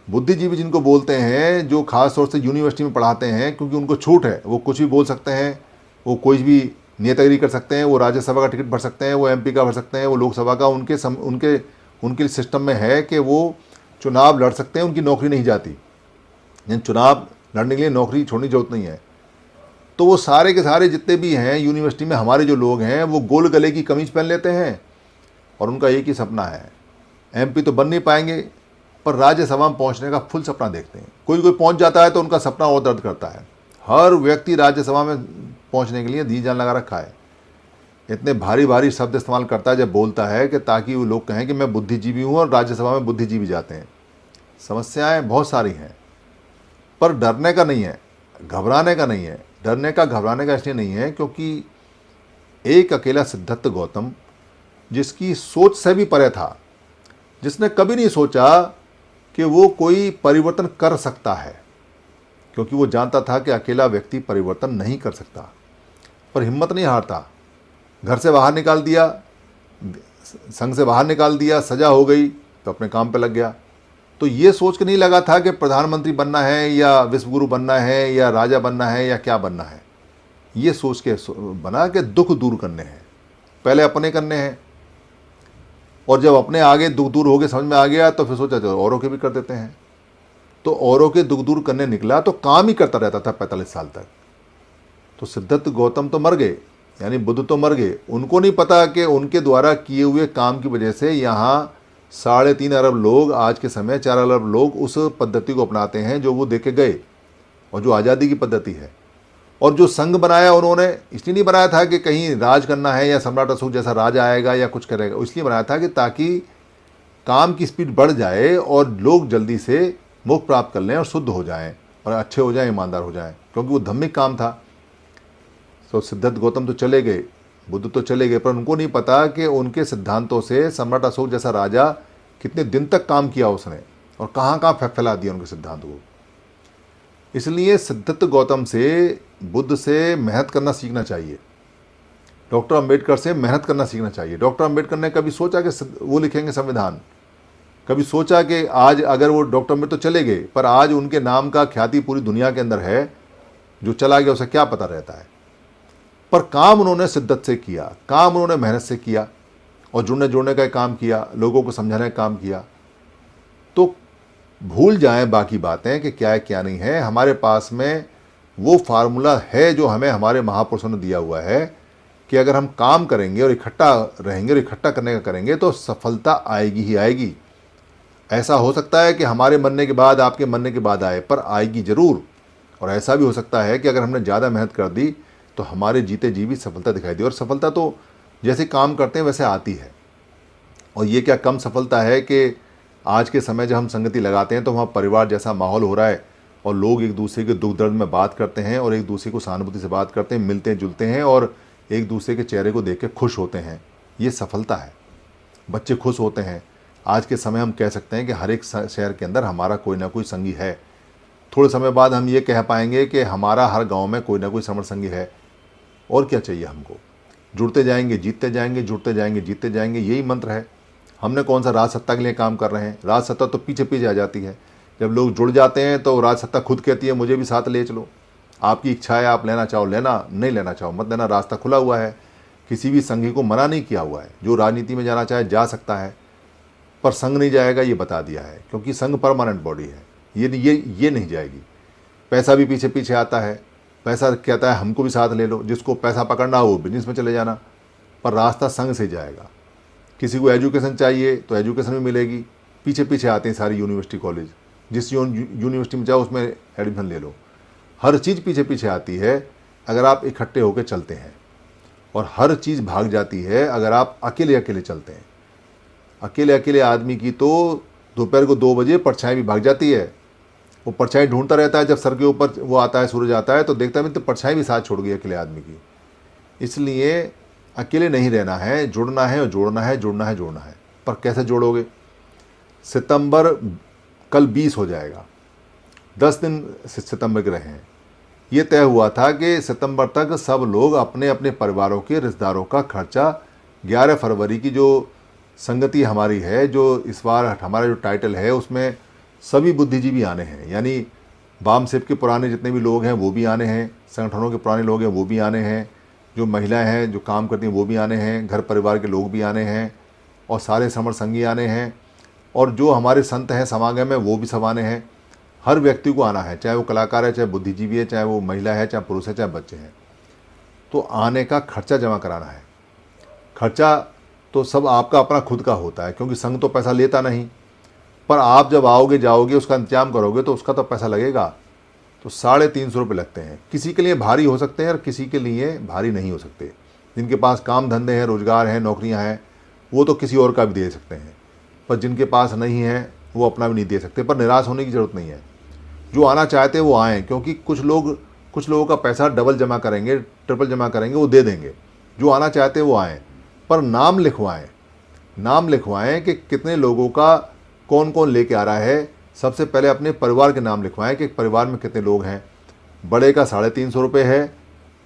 बुद्धिजीवी जिनको बोलते हैं, जो खास तौर से यूनिवर्सिटी में पढ़ाते हैं, क्योंकि उनको छूट है, वो कुछ भी बोल सकते हैं, वो कोई भी नेतागिरी कर सकते हैं, वो राज्यसभा का टिकट भर सकते हैं, वो एमपी का भर सकते हैं, वो लोकसभा का, उनके सिस्टम में है कि वो चुनाव लड़ सकते हैं, उनकी नौकरी नहीं जाती। चुनाव लड़ने के लिए नौकरी छोड़ने की जरूरत नहीं है। तो वो सारे के सारे जितने भी हैं यूनिवर्सिटी में हमारे जो लोग हैं, वो गोल गले की कमीज पहन लेते हैं और उनका एक ही सपना है, एमपी तो बन नहीं पाएंगे पर राज्यसभा में पहुंचने का फुल सपना देखते हैं। कोई पहुंच जाता है तो उनका सपना और दर्द करता है। हर व्यक्ति राज्यसभा में पहुंचने के लिए जी जान लगा रखा है। इतने भारी भारी शब्द इस्तेमाल करता है जब बोलता है कि ताकि वो लोग कहें कि मैं बुद्धिजीवी हूँ, और राज्यसभा में बुद्धिजीवी जाते हैं। समस्याएं बहुत सारी हैं, पर डरने का नहीं है, घबराने का नहीं है। डरने का घबराने का इसलिए नहीं है क्योंकि एक अकेला सिद्धार्थ गौतम, जिसकी सोच से भी परे था, जिसने कभी नहीं सोचा कि वो कोई परिवर्तन कर सकता है, क्योंकि वो जानता था कि अकेला व्यक्ति परिवर्तन नहीं कर सकता, पर हिम्मत नहीं हारता। घर से बाहर निकाल दिया, संघ से बाहर निकाल दिया, सजा हो गई तो अपने काम पे लग गया। तो ये सोच के नहीं लगा था कि प्रधानमंत्री बनना है या विश्वगुरु बनना है या राजा बनना है या क्या बनना है। ये सोच के बना कि दुख दूर करने हैं, पहले अपने करने हैं, और जब अपने आगे दुख दूर हो गए, समझ में आ गया, तो फिर सोचा चलो औरों के भी कर देते हैं। तो औरों के दुख दूर करने निकला तो काम ही करता रहता था 45 साल तक। तो सिद्धार्थ गौतम तो मर गए, यानी बुद्ध तो मर गए। उनको नहीं पता कि उनके द्वारा किए हुए काम की वजह से यहाँ 3.5 अरब लोग, आज के समय 4 अरब लोग उस पद्धति को अपनाते हैं जो वो दे के गए, और जो आज़ादी की पद्धति है। और जो संघ बनाया उन्होंने इसलिए नहीं बनाया था कि कहीं राज करना है या सम्राट अशोक जैसा राज आएगा या कुछ करेगा, इसलिए बनाया था कि ताकि काम की स्पीड बढ़ जाए और लोग जल्दी से मोक्ष प्राप्त कर लें और शुद्ध हो जाएं और अच्छे हो जाएं, ईमानदार हो जाएं, क्योंकि वो धार्मिक काम था। तो सिद्धार्थ गौतम तो चले गए, बुद्ध तो चले गए, पर उनको नहीं पता कि उनके सिद्धांतों से सम्राट अशोक जैसा राजा कितने दिन तक काम किया उसने, और कहाँ कहाँ फैला दिया उनके सिद्धांत को। इसलिए सिद्धार्थ गौतम से, बुद्ध से मेहनत करना सीखना चाहिए, डॉक्टर अंबेडकर से मेहनत करना सीखना चाहिए। डॉक्टर अंबेडकर ने कभी सोचा कि वो लिखेंगे संविधान? कभी सोचा कि आज अगर वो डॉक्टर अंबेडकर तो चले गए, पर आज उनके नाम का ख्याति पूरी दुनिया के अंदर है, जो चला गया उसे क्या पता रहता है। पर काम उन्होंने शिद्दत से किया, काम उन्होंने मेहनत से किया, और जुड़ने जोड़ने का काम किया, लोगों को समझाने का काम किया। तो भूल जाएं बाकी बातें कि क्या है क्या नहीं है। हमारे पास में वो फार्मूला है जो हमें हमारे महापुरुषों ने दिया हुआ है कि अगर हम काम करेंगे और इकट्ठा रहेंगे और इकट्ठा करने का करेंगे तो सफलता आएगी ही आएगी। ऐसा हो सकता है कि हमारे मरने के बाद, आपके मरने के बाद आए, पर आएगी ज़रूर। और ऐसा भी हो सकता है कि अगर हमने ज़्यादा मेहनत कर दी तो हमारे जीते जी भी सफलता दिखाई दी। और सफलता तो जैसे काम करते हैं वैसे आती है। और ये क्या कम सफलता है कि आज के समय जब हम संगति लगाते हैं तो वहाँ परिवार जैसा माहौल हो रहा है और लोग एक दूसरे के दुख दर्द में बात करते हैं और एक दूसरे को सहानुभूति से बात करते हैं, मिलते हैं जुलते हैं और एक दूसरे के चेहरे को देख के खुश होते हैं। ये सफलता है। बच्चे खुश होते हैं। आज के समय हम कह सकते हैं कि हर एक शहर के अंदर हमारा कोई ना कोई संगी है। थोड़े समय बाद हम ये कह पाएंगे कि हमारा हर गांव में कोई ना कोई श्रमण संगी है। और क्या चाहिए हमको? जुड़ते जाएंगे, जीतते जाएंगे, जुड़ते जाएंगे, जीतते जाएंगे, यही मंत्र है। हमने कौन सा राज सत्ता के लिए काम कर रहे हैं? राज सत्ता तो पीछे पीछे आ जाती है। जब लोग जुड़ जाते हैं तो राज सत्ता खुद कहती है मुझे भी साथ ले चलो। आपकी इच्छा है, आप लेना चाहो लेना, नहीं लेना चाहो मत लेना। रास्ता खुला हुआ है, किसी भी संघी को मना नहीं किया हुआ है। जो राजनीति में जाना चाहे जा सकता है, पर संघ नहीं जाएगा ये बता दिया है, क्योंकि संघ परमानेंट बॉडी है। ये नहीं जाएगी। पैसा भी पीछे पीछे आता है। पैसा कहता है हमको भी साथ ले लो। जिसको पैसा पकड़ना हो वो बिजनेस में चले जाना, पर रास्ता संघ से जाएगा। किसी को एजुकेशन चाहिए तो एजुकेशन भी मिलेगी। पीछे पीछे आते हैं सारी यूनिवर्सिटी कॉलेज। जिस यूनिवर्सिटी में जाओ उसमें एडमिशन ले लो। हर चीज़ पीछे पीछे आती है अगर आप इकट्ठे होकर चलते हैं, और हर चीज़ भाग जाती है अगर आप अकेले अकेले चलते हैं। अकेले अकेले आदमी की तो दोपहर को 2 बजे परछाई भी भाग जाती है। वो परछाई ढूंढता रहता है। जब सर के ऊपर वो आता है, सूरज आता है, तो देखता है तो परछाई भी साथ छोड़ गई अकेले आदमी की। इसलिए अकेले नहीं रहना है, जुड़ना है और जोड़ना है, जुड़ना है जोड़ना है। पर कैसे जोड़ोगे? सितंबर कल 20 हो जाएगा, 10 दिन सितंबर के रहे हैं। ये तय हुआ था कि सितंबर तक सब लोग अपने अपने परिवारों के रिश्तेदारों का खर्चा 11 फरवरी की जो संगति हमारी है, जो इस बार हमारा जो टाइटल है उसमें सभी बुद्धिजीवी आने हैं, यानी वाम सेब के पुराने जितने भी लोग हैं वो भी आने हैं, संगठनों के पुराने लोग हैं वो भी आने हैं, जो महिलाएं हैं जो काम करती हैं वो भी आने हैं, घर परिवार के लोग भी आने हैं, और सारे समर संगी आने हैं, और जो हमारे संत हैं समागम में वो भी सब आने हैं। हर व्यक्ति को आना है, चाहे वो कलाकार है, चाहे बुद्धिजीवी है, चाहे वो महिला है, चाहे पुरुष है, चाहे बच्चे हैं। तो आने का खर्चा जमा कराना है। खर्चा तो सब आपका अपना खुद का होता है, क्योंकि संघ तो पैसा लेता नहीं, पर आप जब आओगे जाओगे उसका इंतजाम करोगे तो उसका तो पैसा लगेगा। तो 350 रुपये लगते हैं। किसी के लिए भारी हो सकते हैं और किसी के लिए भारी नहीं हो सकते। जिनके पास काम धंधे हैं, रोजगार हैं, नौकरियां हैं, वो तो किसी और का भी दे सकते हैं, पर जिनके पास नहीं है वो अपना भी नहीं दे सकते। पर निराश होने की ज़रूरत नहीं है। जो आना चाहते हैं वो आएँ, क्योंकि कुछ लोगों का पैसा डबल जमा करेंगे, ट्रिपल जमा करेंगे, वो दे देंगे। जो आना चाहते हैं वो आएँ, पर नाम लिखवाएं कि कितने लोगों का कौन कौन लेके आ रहा है। सबसे पहले अपने परिवार के नाम लिखवाएं कि परिवार में कितने लोग हैं। बड़े का 350 रुपये है,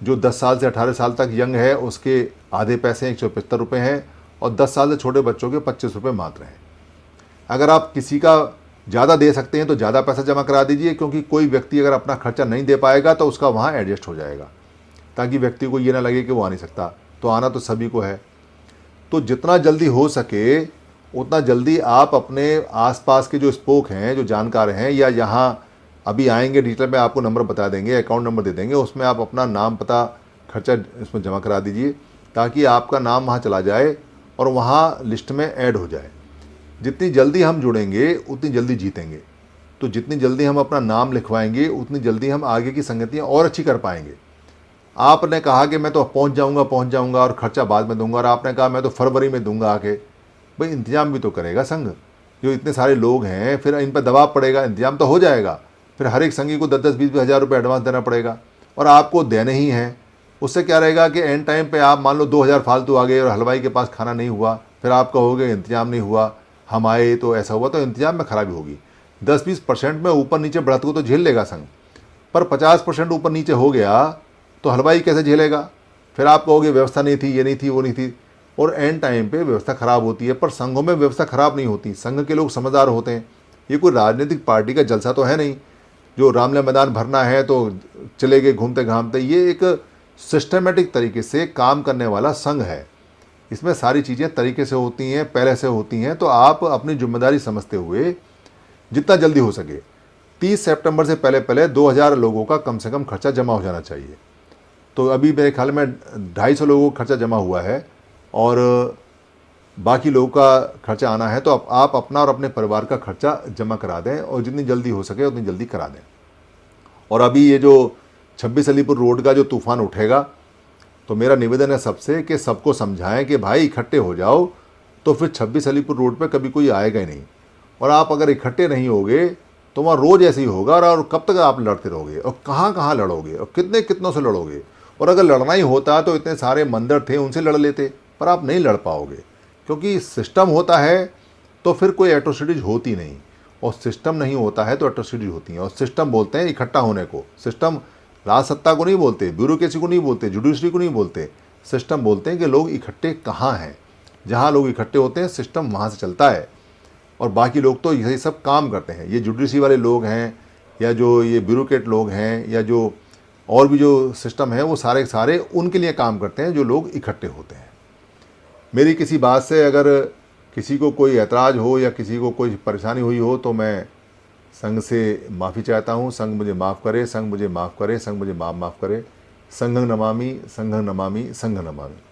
जो 10 साल से 18 साल तक यंग है उसके आधे पैसे 175 रुपये हैं, और 10 साल से छोटे बच्चों के 25 रुपये मात्र हैं। अगर आप किसी का ज़्यादा दे सकते हैं तो ज़्यादा पैसा जमा करा दीजिए, क्योंकि कोई व्यक्ति अगर अपना खर्चा नहीं दे पाएगा तो उसका वहाँ एडजस्ट हो जाएगा, ताकि व्यक्ति को ये ना लगे कि वो आ नहीं सकता। तो आना तो सभी को है। तो जितना जल्दी हो सके उतना जल्दी आप अपने आसपास के जो स्पोक हैं, जो जानकार हैं, या यहाँ अभी आएंगे डिजिटल में आपको नंबर बता देंगे, अकाउंट नंबर दे देंगे, उसमें आप अपना नाम पता खर्चा इसमें जमा करा दीजिए, ताकि आपका नाम वहाँ चला जाए और वहाँ लिस्ट में ऐड हो जाए। जितनी जल्दी हम जुड़ेंगे उतनी जल्दी जीतेंगे। तो जितनी जल्दी हम अपना नाम लिखवाएंगे उतनी जल्दी हम आगे की संगतियाँ और अच्छी कर पाएंगे। आपने कहा कि मैं तो पहुंच जाऊंगा और खर्चा बाद में दूंगा, और आपने कहा मैं तो फरवरी में दूंगा आके। भाई इंतजाम भी तो करेगा संघ, जो इतने सारे लोग हैं, फिर इन पर दबाव पड़ेगा। इंतजाम तो हो जाएगा, फिर हर एक संघी को 10-10, 20-20 हज़ार रुपये एडवांस देना पड़ेगा, और आपको देने ही हैं। उससे क्या रहेगा कि एंड टाइम पे आप मान लो 2000 फालतू आ गए और हलवाई के पास खाना नहीं हुआ, फिर आप कहोगे इंतजाम नहीं हुआ, हम आए तो ऐसा हुआ। तो इंतजाम में खराबी होगी। 10-20% में ऊपर नीचे बढ़त को तो झेल लेगा संघ, पर 50% ऊपर नीचे हो गया तो हलवाई कैसे झेलेगा। फिर आप कहोगे व्यवस्था नहीं थी, ये नहीं थी, वो नहीं थी, और एंड टाइम पे व्यवस्था खराब होती है। पर संघों में व्यवस्था खराब नहीं होती, संघ के लोग समझदार होते हैं। ये कोई राजनीतिक पार्टी का जलसा तो है नहीं, जो रामलीला मैदान भरना है तो चले गए घूमते घामते। ये एक सिस्टमेटिक तरीके से काम करने वाला संघ है। इसमें सारी चीज़ें तरीके से होती हैं, पहले से होती हैं। तो आप अपनी जिम्मेदारी समझते हुए जितना जल्दी हो सके 30 सितंबर से पहले 2000 लोगों का कम से कम खर्चा जमा हो जाना चाहिए। तो अभी मेरे ख्याल में 250 लोगों का खर्चा जमा हुआ है, और बाकी लोगों का खर्चा आना है। तो आप अपना और अपने परिवार का खर्चा जमा करा दें, और जितनी जल्दी हो सके उतनी जल्दी करा दें। और अभी ये जो 26 अलीपुर रोड का जो तूफान उठेगा, तो मेरा निवेदन है सबसे कि सबको समझाएं कि भाई इकट्ठे हो जाओ, तो फिर 26 अलीपुर रोड पे कभी कोई आएगा ही नहीं। और आप अगर इकट्ठे नहीं होगे तो वहाँ रोज़ ऐसे ही होगा, और कब तक आप लड़ते रहोगे, और कहाँ कहाँ लड़ोगे, और कितनों से लड़ोगे। और अगर लड़ना ही होता तो इतने सारे मंदिर थे उनसे लड़ लेते, पर आप नहीं लड़ पाओगे, क्योंकि सिस्टम होता है तो फिर कोई एट्रोसिटीज होती नहीं, और सिस्टम नहीं होता है तो एट्रोसिटीज होती हैं। और सिस्टम बोलते हैं इकट्ठा होने को, सिस्टम राज सत्ता को नहीं बोलते, ब्यूरोक्रेसी को नहीं बोलते, जुडिशरी को नहीं बोलते। सिस्टम बोलते हैं कि लोग इकट्ठे कहाँ हैं। जहाँ लोग इकट्ठे होते हैं सिस्टम वहाँ से चलता है, और बाकी लोग तो यही सब काम करते हैं। ये जुडिशरी वाले लोग हैं, या जो ये ब्यूरोक्रेट लोग हैं, या जो और भी जो सिस्टम है, वो सारे सारे उनके लिए काम करते हैं जो लोग इकट्ठे होते हैं। मेरी किसी बात से अगर किसी को कोई ऐतराज़ हो या किसी को कोई परेशानी हुई हो तो मैं संघ से माफ़ी चाहता हूँ। संघ मुझे माफ़ करे, संघ मुझे माफ़ करे, संघ मुझे माफ़ करे। संघं नमामि, संघं नमामि, संघं नमामि।